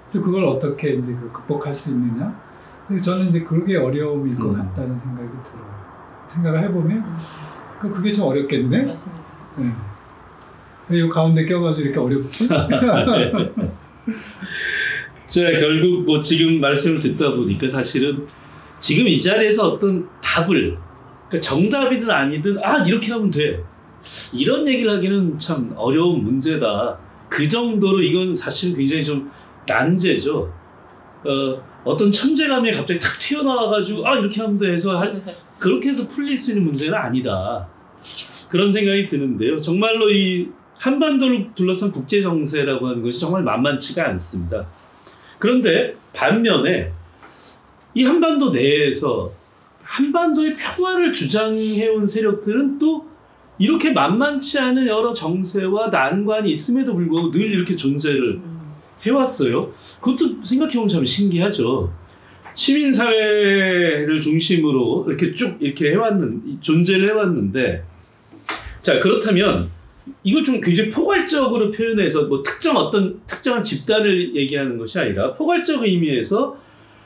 그래서 그걸 어떻게 이제 극복할 수 있느냐. 그래서 저는 이제 그게 어려움일 것 같다는 생각이 들어요. 생각을 해보면 그게 좀 어렵겠네. 맞습니다. 네. 왜 이 가운데 껴가지고 이렇게 어렵지? 자, 결국 뭐 지금 말씀을 듣다 보니까 사실은 지금 이 자리에서 어떤 답을, 그러니까 정답이든 아니든 이렇게 하면 돼, 이런 얘기를 하기는 참 어려운 문제다. 그 정도로 이건 사실 굉장히 좀 난제죠. 어떤 천재감이 갑자기 탁 튀어나와가지고 이렇게 하면 돼 해서 그렇게 해서 풀릴 수 있는 문제는 아니다, 그런 생각이 드는데요. 정말로 이 한반도를 둘러싼 국제 정세라고 하는 것이 정말 만만치가 않습니다. 그런데 반면에 이 한반도 내에서 한반도의 평화를 주장해온 세력들은 또 이렇게 만만치 않은 여러 정세와 난관이 있음에도 불구하고 늘 이렇게 존재를 해왔어요. 그것도 생각해보면 참 신기하죠. 시민사회를 중심으로 이렇게 쭉 이렇게 존재를 해왔는데, 자, 그렇다면 이걸 좀 굉장히 포괄적으로 표현해서 뭐 특정한 집단을 얘기하는 것이 아니라 포괄적 의미에서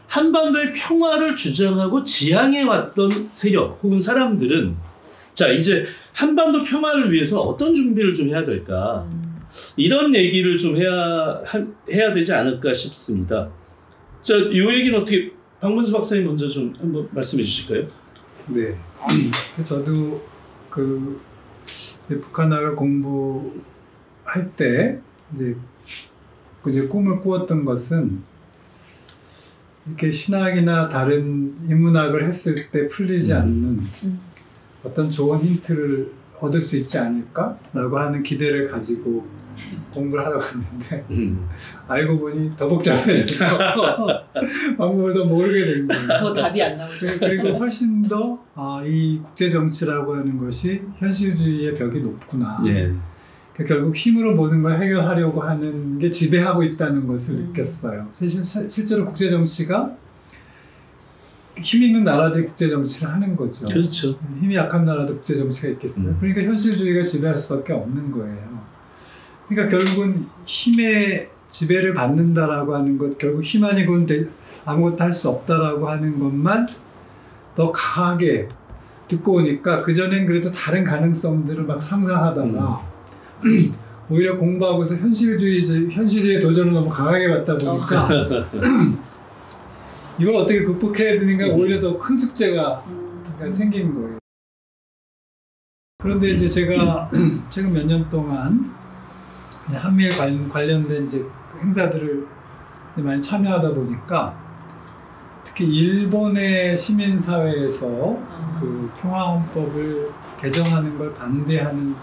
한반도의 평화를 주장하고 지향해왔던 세력 혹은 사람들은 자, 이제 한반도 평화를 위해서 어떤 준비를 좀 해야 될까, 이런 얘기를 좀 해야 되지 않을까 싶습니다. 자, 이 얘기는 어떻게 박문수 박사님 먼저 좀 한번 말씀해 주실까요? 네, 저도 북한어를 공부할 때 이제 꿈을 꾸었던 것은 이렇게 신학이나 다른 인문학을 했을 때 풀리지 않는 어떤 좋은 힌트를 얻을 수 있지 않을까라고 하는 기대를 가지고 공부를 하러 갔는데 알고 보니 더 복잡해져서 방법을 더 모르게 된 거예요. 더 답이 안 나오죠. 그리고 훨씬 더 이 국제정치라고 하는 것이 현실주의의 벽이 높구나. 네. 결국 힘으로 모든 걸 해결하려고 하는 게 지배하고 있다는 것을 느꼈어요. 실제로 국제정치가 힘 있는 나라들이 국제정치를 하는 거죠. 그렇죠. 힘이 약한 나라도 국제정치가 있겠어요. 그러니까 현실주의가 지배할 수밖에 없는 거예요. 그러니까 결국은 힘의 지배를 받는다라고 하는 것, 결국 힘 아니고는 아무것도 할 수 없다라고 하는 것만 더 강하게 듣고 오니까 그전엔 그래도 다른 가능성들을 막 상상하다가 오히려 공부하고서 현실주의의 도전을 너무 강하게 받다 보니까 이걸 어떻게 극복해야 되는가 오히려 더 큰 숙제가 생긴 거예요. 그런데 이제 제가 최근 몇 년 동안 한미일 관련된 이제 행사들을 많이 참여하다 보니까 특히 일본의 시민사회에서 그 평화헌법을 개정하는 걸 반대하는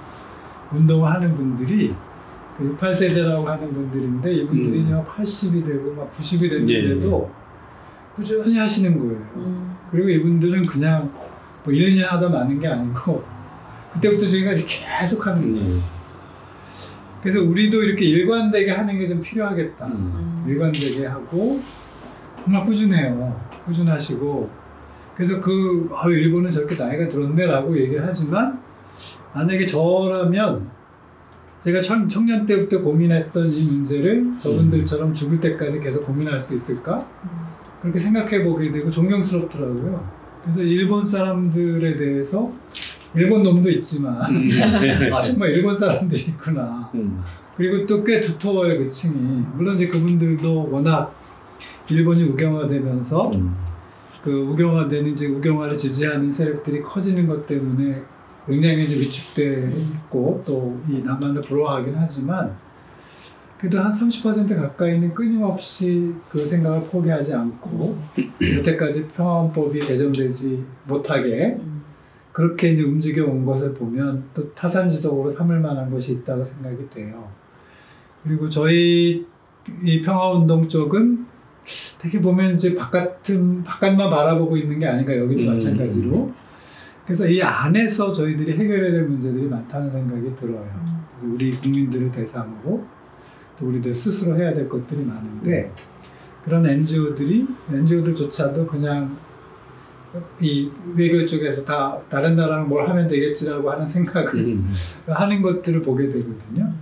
운동을 하는 분들이 68세대라고 하는 분들인데 이분들이 80이 되고 막 90이 됐는데도 꾸준히 하시는 거예요. 그리고 이분들은 그냥 뭐 1, 2년 하다 마는 게 아니고 그때부터 지금까지 계속 하는 거예요. 그래서 우리도 이렇게 일관되게 하는 게 좀 필요하겠다. 일관되게 하고 정말 꾸준해요. 꾸준하시고 그래서 일본은 저렇게 나이가 들었네 라고 얘기를 하지만 만약에 저라면 제가 청년 때부터 고민했던 이 문제를 저분들처럼 죽을 때까지 계속 고민할 수 있을까? 그렇게 생각해 보게 되고 존경스럽더라고요. 그래서 일본 사람들에 대해서 일본 놈도 있지만 정말 일본 사람들이 있구나. 그리고 또 꽤 두터워요, 그 층이. 물론 이제 그분들도 워낙 일본이 우경화되면서 그 우경화되는 이제 우경화를 지지하는 세력들이 커지는 것 때문에 굉장히 이제 위축돼 있고 또 이 남한을 부러워하긴 하지만 그래도 한 30% 가까이는 끊임없이 그 생각을 포기하지 않고 여태까지 평화헌법이 개정되지 못하게 그렇게 이제 움직여 온 것을 보면 또 타산지석으로 삼을 만한 것이 있다고 생각이 돼요. 그리고 저희 이 평화운동 쪽은 되게 보면 이제 바깥만 바라보고 있는 게 아닌가, 여기도 마찬가지로. 그래서 이 안에서 저희들이 해결해야 될 문제들이 많다는 생각이 들어요. 그래서 우리 국민들을 대상으로 또 우리들 스스로 해야 될 것들이 많은데 그런 NGO들조차도 그냥 이 외교 쪽에서 다른 나라랑 뭘 하면 되겠지라고 하는 생각을 하는 것들을 보게 되거든요.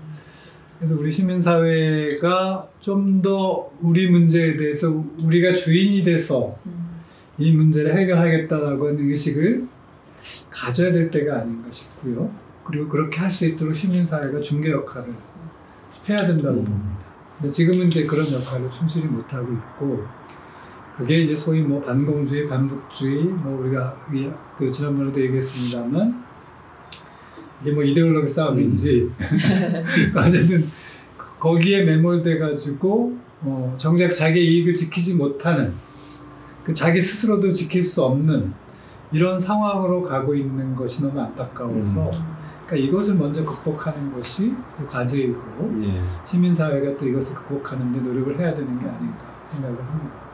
그래서 우리 시민사회가 좀 더 우리 문제에 대해서 우리가 주인이 돼서 이 문제를 해결하겠다라고 하는 의식을 가져야 될 때가 아닌가 싶고요. 그리고 그렇게 할 수 있도록 시민사회가 중개 역할을 해야 된다고 봅니다. 근데 지금은 이제 그런 역할을 충실히 못하고 있고 그게 이제 소위 뭐 반공주의, 반북주의, 뭐 우리가 그 지난번에도 얘기했습니다만 이게 뭐 이데올로기 싸움인지 어쨌든 거기에 매몰돼가지고 정작 자기 이익을 지키지 못하는 그 자기 스스로도 지킬 수 없는 이런 상황으로 가고 있는 것이 너무 안타까워서 그러니까 이것을 먼저 극복하는 것이 과제이고 시민사회가 또 이것을 극복하는 데 노력을 해야 되는 게 아닌가 생각을 합니다.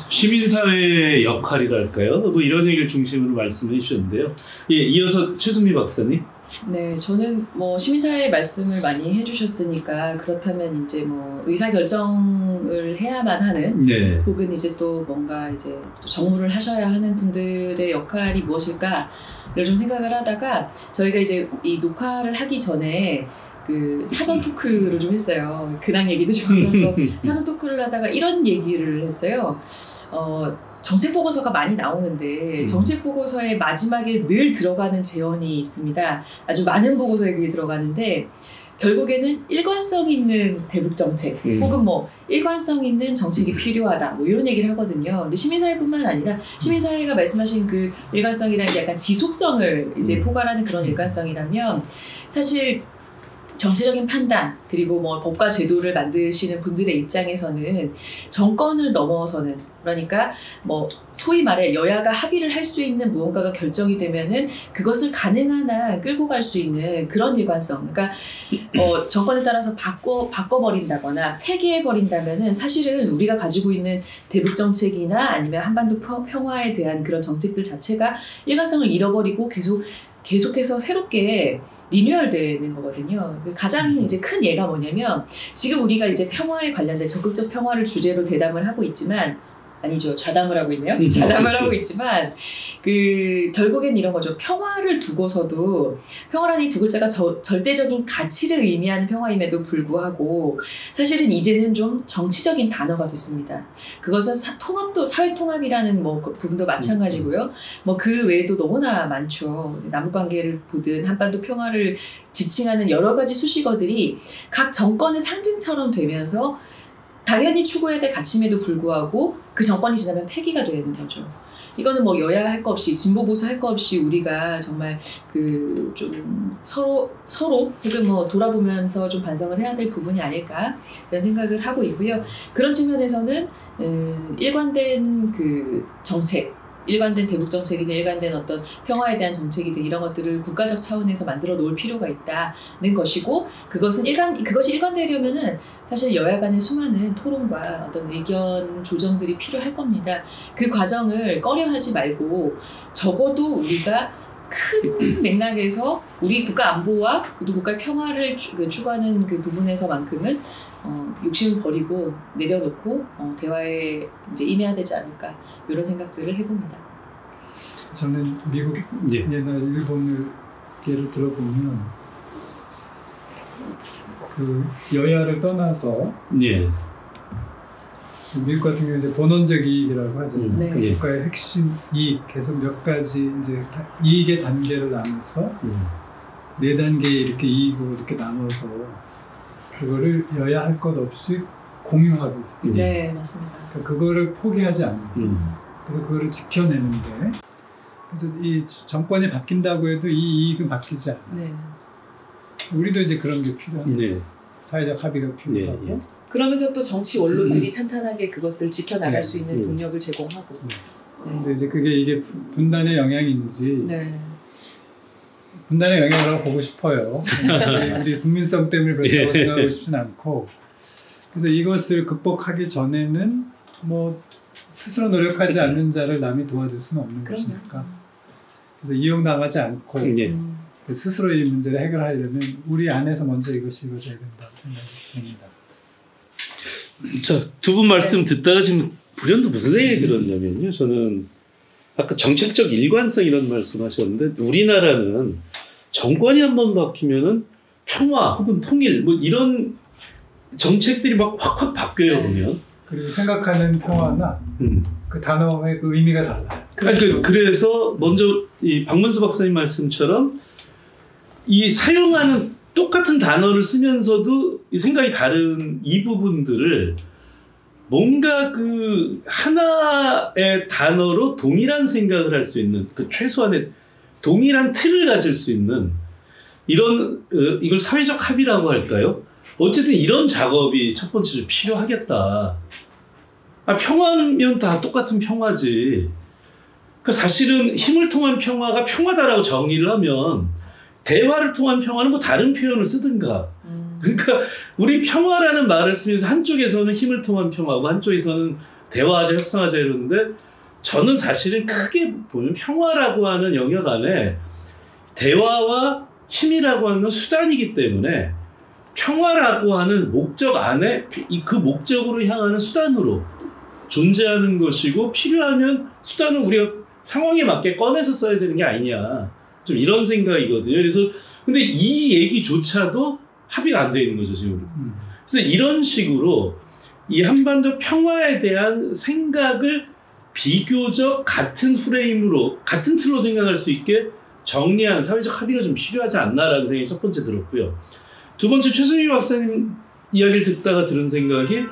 시민사회의 역할이랄까요? 뭐 이런 얘기를 중심으로 말씀해 주셨는데요. 예, 이어서 최순미 박사님. 네, 저는 뭐 시민사회 말씀을 많이 해주셨으니까 그렇다면 이제 뭐 의사결정을 해야만 하는 혹은 이제 또 뭔가 이제 또 정무를 하셔야 하는 분들의 역할이 무엇일까를 좀 생각을 하다가 저희가 이제 이 녹화를 하기 전에 그 사전 토크를 좀 했어요. 근황 얘기도 좀 하면서 사전 토크를 하다가 이런 얘기를 했어요. 정책 보고서가 많이 나오는데 정책 보고서의 마지막에 늘 들어가는 제언이 있습니다. 아주 많은 보고서에 그게 들어가는데 결국에는 일관성 있는 대북 정책 혹은 뭐 일관성 있는 정책이 필요하다 뭐 이런 얘기를 하거든요. 근데 시민사회뿐만 아니라 시민사회가 말씀하신 그 일관성이라는 게 약간 지속성을 이제 포괄하는 그런 일관성이라면 사실 정치적인 판단 그리고 뭐 법과 제도를 만드시는 분들의 입장에서는 정권을 넘어서는 그러니까 뭐 소위 말해 여야가 합의를 할 수 있는 무언가가 결정이 되면은 그것을 가능한 한 끌고 갈 수 있는 그런 일관성. 그러니까 정권에 따라서 바꿔버린다거나 폐기해버린다면은 사실은 우리가 가지고 있는 대북 정책이나 아니면 한반도 평화에 대한 그런 정책들 자체가 일관성을 잃어버리고 계속해서 새롭게 리뉴얼되는 거거든요. 가장 이제 큰 예가 뭐냐면 지금 우리가 이제 평화에 관련된 적극적 평화를 주제로 대담을 하고 있지만 아니죠. 좌담을 하고 있네요. 좌담을 하고 있지만 결국엔 이런 거죠. 평화를 두고서도 평화라는 이 두 글자가 절대적인 가치를 의미하는 평화임에도 불구하고 사실은 이제는 좀 정치적인 단어가 됐습니다. 그것은 통합도 사회 통합이라는 뭐 그 부분도 마찬가지고요. 뭐 그 외에도 너무나 많죠. 남북관계를 보든 한반도 평화를 지칭하는 여러 가지 수식어들이 각 정권의 상징처럼 되면서 당연히 추구해야 될 가치임에도 불구하고 그 정권이 지나면 폐기가 되는 거죠. 이거는 뭐 여야 할 거 없이 진보 보수 할 거 없이 우리가 정말 좀 서로 혹은 뭐 돌아보면서 좀 반성을 해야 될 부분이 아닐까 이런 생각을 하고 있고요. 그런 측면에서는 일관된 정책, 일관된 대북 정책이든 일관된 어떤 평화에 대한 정책이든 이런 것들을 국가적 차원에서 만들어 놓을 필요가 있다는 것이고 그것이 일관되려면은 사실 여야 간의 수많은 토론과 어떤 의견 조정들이 필요할 겁니다. 그 과정을 꺼려하지 말고 적어도 우리가 큰 맥락에서 우리 국가 안보와 국가 평화를 추구하는 그 부분에서만큼은 욕심을 버리고 내려놓고 대화에 이제 임해야 되지 않을까 이런 생각들을 해봅니다. 저는 미국이나 일본을 예를 들어보면 여야를 떠나서 미국 같은 경우 이제 본원적 이익이라고 하잖아요. 그 국가의 핵심 이익에서 몇 가지 이제 이익의 단계를 나눠서 4단계 이렇게 이익으로 이렇게 나눠서 그거를 여야 할 것 없이 공유하고 있어요. 네, 맞습니다. 그러니까 그거를 포기하지 않는. 그래서 그거를 지켜내는데, 그래서 이 정권이 바뀐다고 해도 이 이익은 바뀌지 않아요. 네. 우리도 이제 그런 게 필요합니다. 사회적 합의가 필요하고. 그러면서 또 정치 원로들이 탄탄하게 그것을 지켜나갈 수 있는 동력을 제공하고. 근데 이제 이게 분단의 영향인지. 분단의 영향이라고 보고 싶어요. 우리 국민성 때문에 그렇다고 생각하고 싶진 않고. 그래서 이것을 극복하기 전에는 뭐 스스로 노력하지 않는 자를 남이 도와줄 수는 없는 것이니까. 그래서 이용당하지 않고 스스로 이 문제를 해결하려면 우리 안에서 먼저 이것이 이루어져야 된다고 생각이 듭니다. 자, 두 분 말씀 듣다가 지금 불현도 무슨 생각이 들었냐면요. 저는 아까 정책적 일관성 이런 말씀하셨는데 우리나라는 정권이 한번 바뀌면은 평화 혹은 통일 뭐 이런 정책들이 막 확확 바뀌어요 보면. 그리고 생각하는 평화나 그 단어의 그 의미가 달라요. 그래서 먼저 이 박문수 박사님 말씀처럼 이 사용하는 똑같은 단어를 쓰면서도 이 생각이 다른 이 부분들을 뭔가 하나의 단어로 동일한 생각을 할 수 있는 최소한의 동일한 틀을 가질 수 있는 이런 이걸 사회적 합의라고 할까요? 어쨌든 이런 작업이 첫 번째 좀 필요하겠다. 평화면 다 똑같은 평화지. 사실은 힘을 통한 평화가 평화다라고 정의를 하면 대화를 통한 평화는 뭐 다른 표현을 쓰든가. 그러니까 우리 평화라는 말을 쓰면서 한쪽에서는 힘을 통한 평화고 한쪽에서는 대화하자 협상하자 이러는데 저는 사실은 크게 보면 평화라고 하는 영역 안에 대화와 힘이라고 하는 건 수단이기 때문에 평화라고 하는 목적 안에 그 목적으로 향하는 수단으로 존재하는 것이고 필요하면 수단은 우리가 상황에 맞게 꺼내서 써야 되는 게 아니냐 좀 이런 생각이거든요. 그래서 근데 이 얘기조차도 합의가 안 돼 있는 거죠 지금. 그래서 이런 식으로 이 한반도 평화에 대한 생각을 비교적 같은 프레임으로 같은 틀로 생각할 수 있게 정리하는 사회적 합의가 좀 필요하지 않나라는 생각이 첫 번째 들었고요. 두 번째 최순희 박사님 이야기를 듣다가 들은 생각이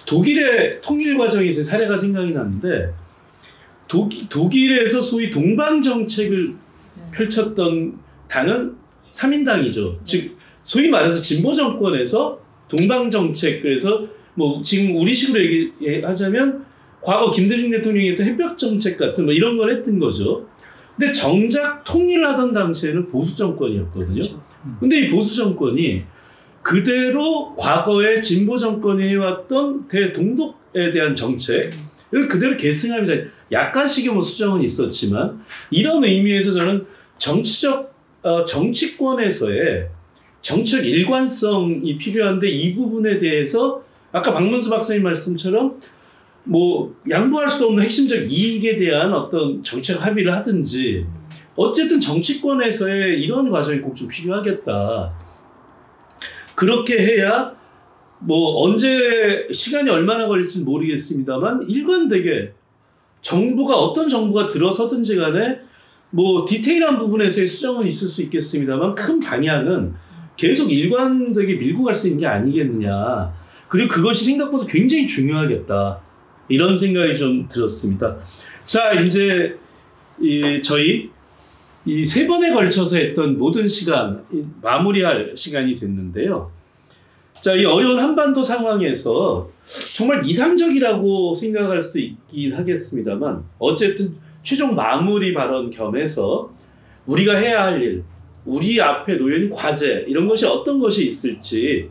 독일의 통일 과정에서 사례가 생각이 나는데 독일에서 소위 동방 정책을 펼쳤던 당은 3인당이죠. 즉 소위 말해서 진보 정권에서 동방 정책, 그래서 뭐 지금 우리식으로 얘기하자면 과거 김대중 대통령이 했던 햇볕 정책 같은 뭐 이런 걸 했던 거죠. 근데 정작 통일하던 당시에는 보수 정권이었거든요. 그렇죠. 근데 이 보수 정권이 그대로 과거에 진보 정권이 해왔던 대동독에 대한 정책을 그대로 계승하면서 약간씩의 뭐 수정은 있었지만 이런 의미에서 저는 정치권에서의 정책 일관성이 필요한데 이 부분에 대해서 아까 박문수 박사님 말씀처럼 뭐 양보할 수 없는 핵심적 이익에 대한 어떤 정책 합의를 하든지 어쨌든 정치권에서의 이런 과정이 꼭 좀 필요하겠다. 그렇게 해야 뭐 언제 시간이 얼마나 걸릴지는 모르겠습니다만 일관되게 어떤 정부가 들어서든지 간에 뭐 디테일한 부분에서의 수정은 있을 수 있겠습니다만 큰 방향은 계속 일관되게 밀고 갈 수 있는 게 아니겠느냐. 그리고 그것이 생각보다 굉장히 중요하겠다. 이런 생각이 좀 들었습니다. 자, 이제 저희 이 3번에 걸쳐서 했던 모든 시간 마무리할 시간이 됐는데요. 자, 이 어려운 한반도 상황에서 정말 이상적이라고 생각할 수도 있긴 하겠습니다만 어쨌든 최종 마무리 발언 겸해서 우리가 해야 할 일, 우리 앞에 놓여 있는 과제 이런 것이 어떤 것이 있을지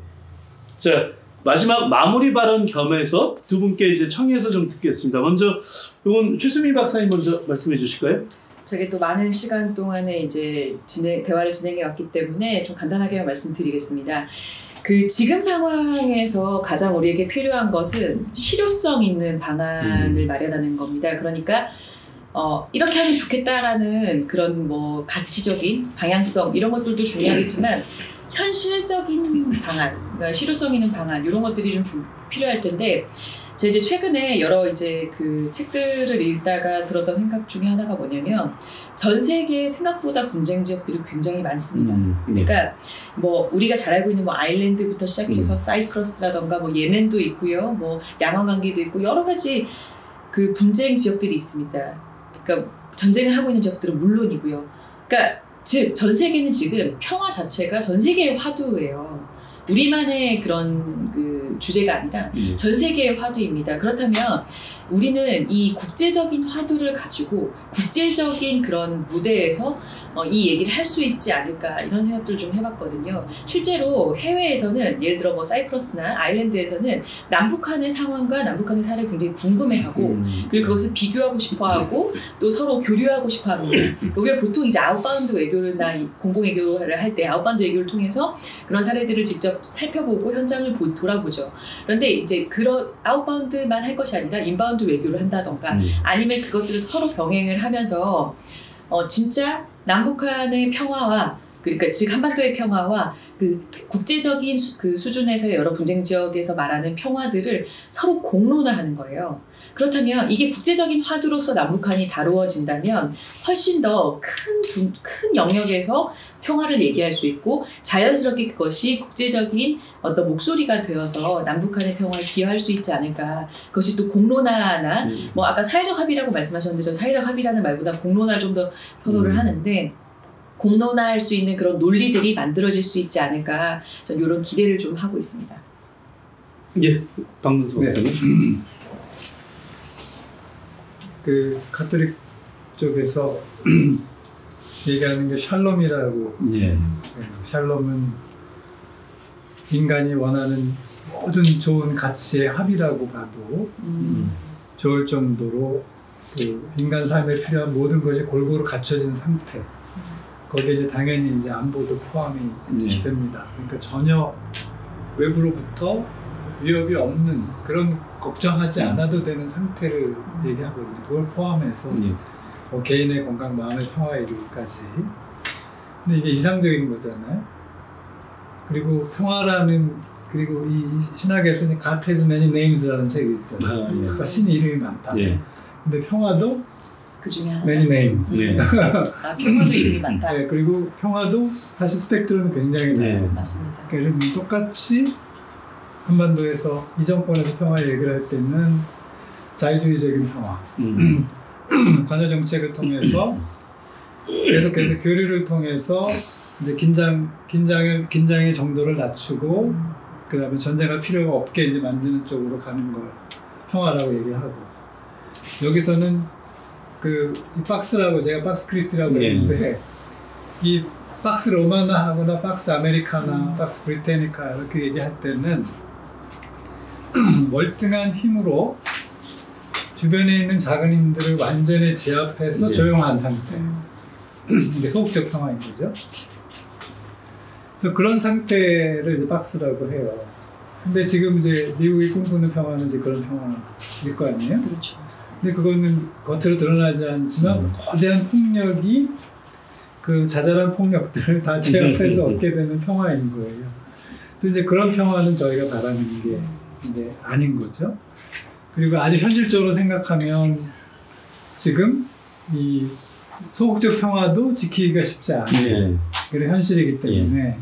자 마지막 마무리 발언 겸해서 두 분께 이제 청해서 좀 듣겠습니다. 먼저 이건 최수미 박사님 먼저 말씀해 주실까요? 저게 또 많은 시간 동안에 이제 대화를 진행해 왔기 때문에 좀 간단하게 말씀드리겠습니다. 그 지금 상황에서 가장 우리에게 필요한 것은 실효성 있는 방안을 마련하는 겁니다. 그러니까 이렇게 하면 좋겠다라는 그런 뭐 가치적인 방향성 이런 것들도 중요하겠지만 현실적인 방안, 그러니까 실효성 있는 방안 이런 것들이 좀 필요할 텐데 제가 이제 최근에 여러 이제 그 책들을 읽다가 들었던 생각 중에 하나가 뭐냐면 전 세계에 생각보다 분쟁 지역들이 굉장히 많습니다. 그러니까 뭐 우리가 잘 알고 있는 뭐 아일랜드부터 시작해서 사이프러스라던가 뭐 예멘도 있고요, 뭐 양원 관계도 있고 여러 가지 그 분쟁 지역들이 있습니다. 그러니까 전쟁을 하고 있는 지역들은 물론이고요. 그러니까 즉 전 세계는 지금 평화 자체가 전 세계의 화두예요. 우리만의 그런 그 주제가 아니라 전 세계의 화두입니다. 그렇다면 우리는 이 국제적인 화두를 가지고 국제적인 그런 무대에서 이 얘기를 할 수 있지 않을까 이런 생각들을 좀 해봤거든요. 실제로 해외에서는 예를 들어 뭐 사이프러스나 아일랜드에서는 남북한의 상황과 남북한의 사례를 굉장히 궁금해하고 그리고 그것을 비교하고 싶어하고 또 서로 교류하고 싶어합니다. 우리가 보통 이제 아웃바운드 외교나 공공 외교를 할 때 아웃바운드 외교를 통해서 그런 사례들을 직접 살펴보고 현장을 돌아보죠. 그런데 이제 그런 아웃바운드만 할 것이 아니라 인바운드 외교를 한다던가 아니면 그것들을 서로 병행을 하면서 진짜 남북한의 평화와 그러니까 즉 한반도의 평화와 그 국제적인 그 수준에서의 여러 분쟁 지역에서 말하는 평화들을 서로 공론화하는 거예요. 그렇다면 이게 국제적인 화두로서 남북한이 다루어진다면 훨씬 더 큰 영역에서 평화를 얘기할 수 있고 자연스럽게 그것이 국제적인 어떤 목소리가 되어서 남북한의 평화에 기여할 수 있지 않을까. 그것이 또 공론화나 뭐 아까 사회적 합의라고 말씀하셨는데 저 사회적 합의라는 말보다 공론화를 좀 더 선호를 하는데 공론화할 수 있는 그런 논리들이 만들어질 수 있지 않을까. 저는 이런 기대를 좀 하고 있습니다. 예, 박문수 박사님. 그 가톨릭 쪽에서 얘기하는 게 샬롬이라고. 네. 샬롬은 인간이 원하는 모든 좋은 가치의 합이라고 봐도 좋을 정도로 그 인간 삶에 필요한 모든 것이 골고루 갖춰진 상태. 거기에 이제 당연히 이제 안보도 포함이 됩니다. 그러니까 전혀 외부로부터 위협이 없는 그런 걱정하지 않아도 되는 상태를 얘기하거든요. 그걸 포함해서 뭐 개인의 건강, 마음의 평화에 이르기까지. 근데 이게 이상적인 거잖아요. 그리고 평화라는 그리고 이 신학에서는 God has many names라는 책이 있어요. 그러니까 신이 이름이 많다. 근데 평화도 그 중에 하나. many names. 평화도 이름이 많다. 네, 그리고 평화도 사실 스펙트럼이 굉장히 많아요. 맞습니다. 그러니까 똑같이 한반도에서 이 정권에서 평화 얘기를 할 때는 자유주의적인 평화, 관여 정책을 통해서 계속해서 교류를 통해서 이제 긴장의 정도를 낮추고 그다음에 전쟁할 필요가 없게 이제 만드는 쪽으로 가는 걸 평화라고 얘기하고, 여기서는 이 박스라고, 제가 박스 크리스티라고 했는데 이 박스 로마나하거나 박스 아메리카나 박스 브리테니카 이렇게 얘기할 때는 월등한 힘으로 주변에 있는 작은 힘들을 완전히 제압해서 조용한 상태, 이게 소극적 평화인 거죠. 그래서 그런 상태를 이제 박스라고 해요. 근데 지금 이제 미국이 꿈꾸는 평화는 이제 그런 평화일 거 아니에요? 그렇죠. 근데 그거는 겉으로 드러나지 않지만 거대한 폭력이 그 자잘한 폭력들을 다 제압해서 얻게 되는 평화인 거예요. 그래서 이제 그런 평화는 저희가 바라는 게 이제 아닌 거죠. 그리고 아주 현실적으로 생각하면 지금 이 소극적 평화도 지키기가 쉽지 않아요. 그런 현실이기 때문에.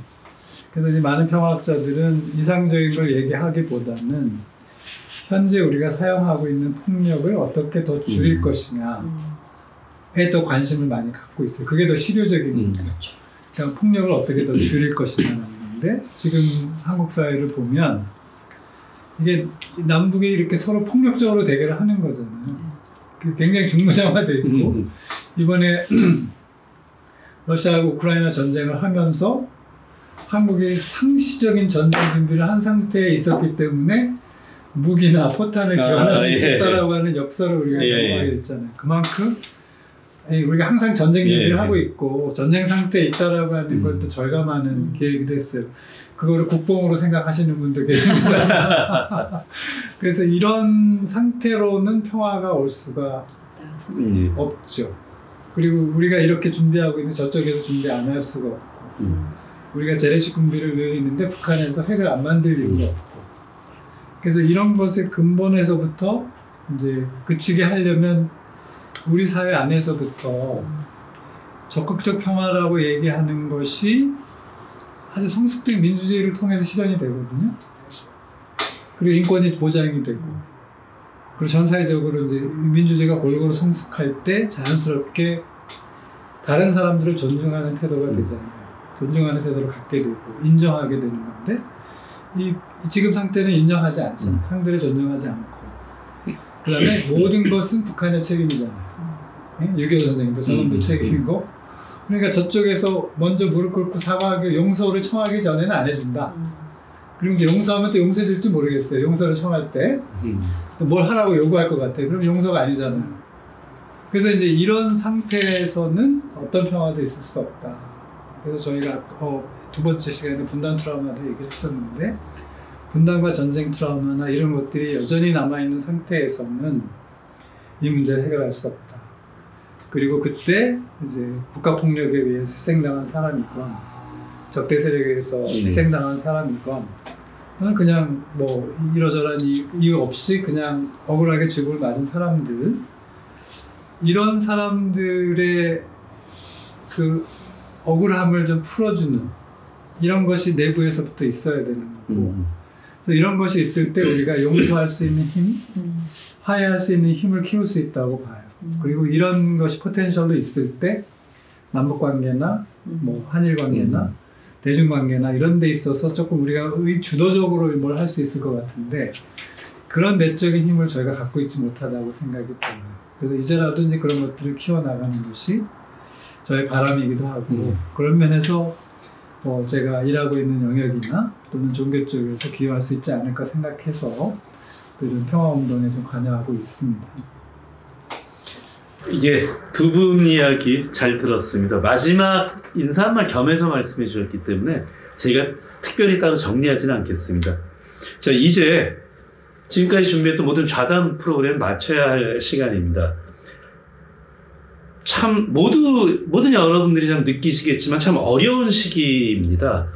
그래서 이제 많은 평화학자들은 이상적인 걸 얘기하기보다는 현재 우리가 사용하고 있는 폭력을 어떻게 더 줄일 것이냐에 더 관심을 많이 갖고 있어요. 그게 더 실효적인 거죠. 그러니까 폭력을 어떻게 더 줄일 것이냐는 건데, 지금 한국 사회를 보면 이게 남북이 이렇게 서로 폭력적으로 대결을 하는 거잖아요. 굉장히 중무장화되어 있고, 이번에 러시아하고 우크라이나 전쟁을 하면서 한국이 상시적인 전쟁 준비를 한 상태에 있었기 때문에 무기나 포탄을 지원할 수 있었다라고 하는 역사를 우리가 경험하게 됐잖아요. 그만큼 우리가 항상 전쟁 준비를 하고 있고 전쟁 상태에 있다라고 하는 걸 또 절감하는 계획이기도 했어요. 그거를 국뽕으로 생각하시는 분도 계십니다. 그래서 이런 상태로는 평화가 올 수가 없죠. 그리고 우리가 이렇게 준비하고 있는데 저쪽에서 준비 안 할 수가 없고, 우리가 재래식 군비를 늘리는데 북한에서 핵을 안 만들 이유가 없고, 그래서 이런 것의 근본에서부터 이제 그치게 하려면 우리 사회 안에서부터 적극적 평화라고 얘기하는 것이 아주 성숙된 민주주의를 통해서 실현이 되거든요. 그리고 인권이 보장이 되고, 그리고 전 사회적으로 이제 민주주의가 골고루 성숙할 때 자연스럽게 다른 사람들을 존중하는 태도가 되잖아요. 존중하는 태도를 갖게 되고 인정하게 되는 건데, 이 지금 상태는 인정하지 않잖아요. 상대를 존중하지 않고, 그 다음에 모든 것은 북한의 책임이잖아요. 6.25 전쟁도 저놈도 책임이고, 그러니까 저쪽에서 먼저 무릎 꿇고 사과하기, 용서를 청하기 전에는 안 해준다. 그리고 이제 용서하면 또 용서해 줄지 모르겠어요. 용서를 청할 때 뭘 하라고 요구할 것 같아요. 그럼 용서가 아니잖아요. 그래서 이제 이런 상태에서는 어떤 평화도 있을 수 없다. 그래서 저희가 두 번째 시간에 분단 트라우마도 얘기를 했었는데, 분단과 전쟁 트라우마나 이런 것들이 여전히 남아있는 상태에서는 이 문제를 해결할 수 없다. 그리고 그때 이제 국가폭력에 의해서 희생당한 사람이건 적대 세력에 의해서 희생당한 사람이건, 그냥 뭐 이러저러한 이유 없이 그냥 억울하게 죽음을 맞은 사람들, 이런 사람들의 그 억울함을 좀 풀어주는 이런 것이 내부에서부터 있어야 되는 거고, 그래서 이런 것이 있을 때 우리가 용서할 수 있는 힘, 화해할 수 있는 힘을 키울 수 있다고 봐요. 그리고 이런 것이 포텐셜로 있을 때 남북관계나 뭐 한일관계나 대중관계나 이런 데 있어서 조금 우리가 주도적으로 뭘 할 수 있을 것 같은데, 그런 내적인 힘을 저희가 갖고 있지 못하다고 생각이 들어요. 그래서 이제라도 이제 그런 것들을 키워나가는 것이 저의 바람이기도 하고, 그런 면에서 제가 일하고 있는 영역이나 또는 종교 쪽에서 기여할 수 있지 않을까 생각해서 이런 평화운동에 좀 관여하고 있습니다. 예, 두 분 이야기 잘 들었습니다. 마지막 인사 한 말 겸해서 말씀해 주셨기 때문에 제가 특별히 따로 정리하지는 않겠습니다. 자, 이제 지금까지 준비했던 모든 좌담 프로그램 마쳐야 할 시간입니다. 참 모든 여러분들이 참 느끼시겠지만 참 어려운 시기입니다.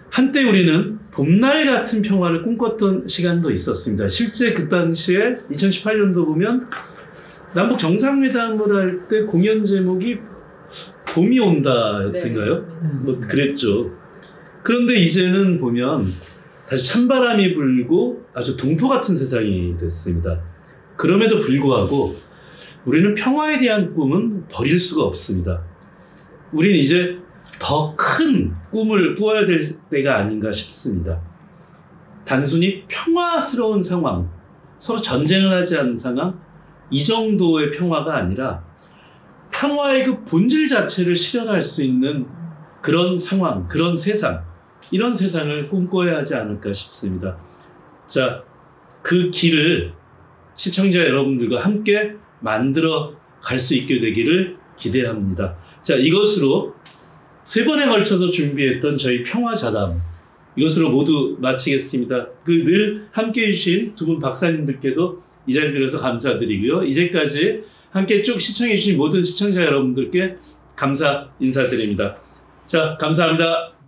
한때 우리는 봄날 같은 평화를 꿈꿨던 시간도 있었습니다. 실제 그 당시에 2018년도 보면 남북 정상회담을 할 때 공연 제목이 봄이 온다였던가요? 뭐 그랬죠. 그런데 이제는 보면 다시 찬바람이 불고 아주 동토 같은 세상이 됐습니다. 그럼에도 불구하고 우리는 평화에 대한 꿈은 버릴 수가 없습니다. 우리는 이제 더 더 큰 꿈을 꾸어야 될 때가 아닌가 싶습니다. 단순히 평화스러운 상황, 서로 전쟁을 하지 않는 상황, 이 정도의 평화가 아니라 평화의 그 본질 자체를 실현할 수 있는 그런 상황, 그런 세상, 이런 세상을 꿈꿔야 하지 않을까 싶습니다. 자, 그 길을 시청자 여러분들과 함께 만들어 갈 수 있게 되기를 기대합니다. 자, 이것으로 3번에 걸쳐서 준비했던 저희 평화자담, 이것으로 모두 마치겠습니다. 그 늘 함께 해주신 두 분 박사님들께도 이 자리를 빌어서 감사드리고요. 이제까지 함께 쭉 시청해주신 모든 시청자 여러분들께 감사 인사드립니다. 자, 감사합니다.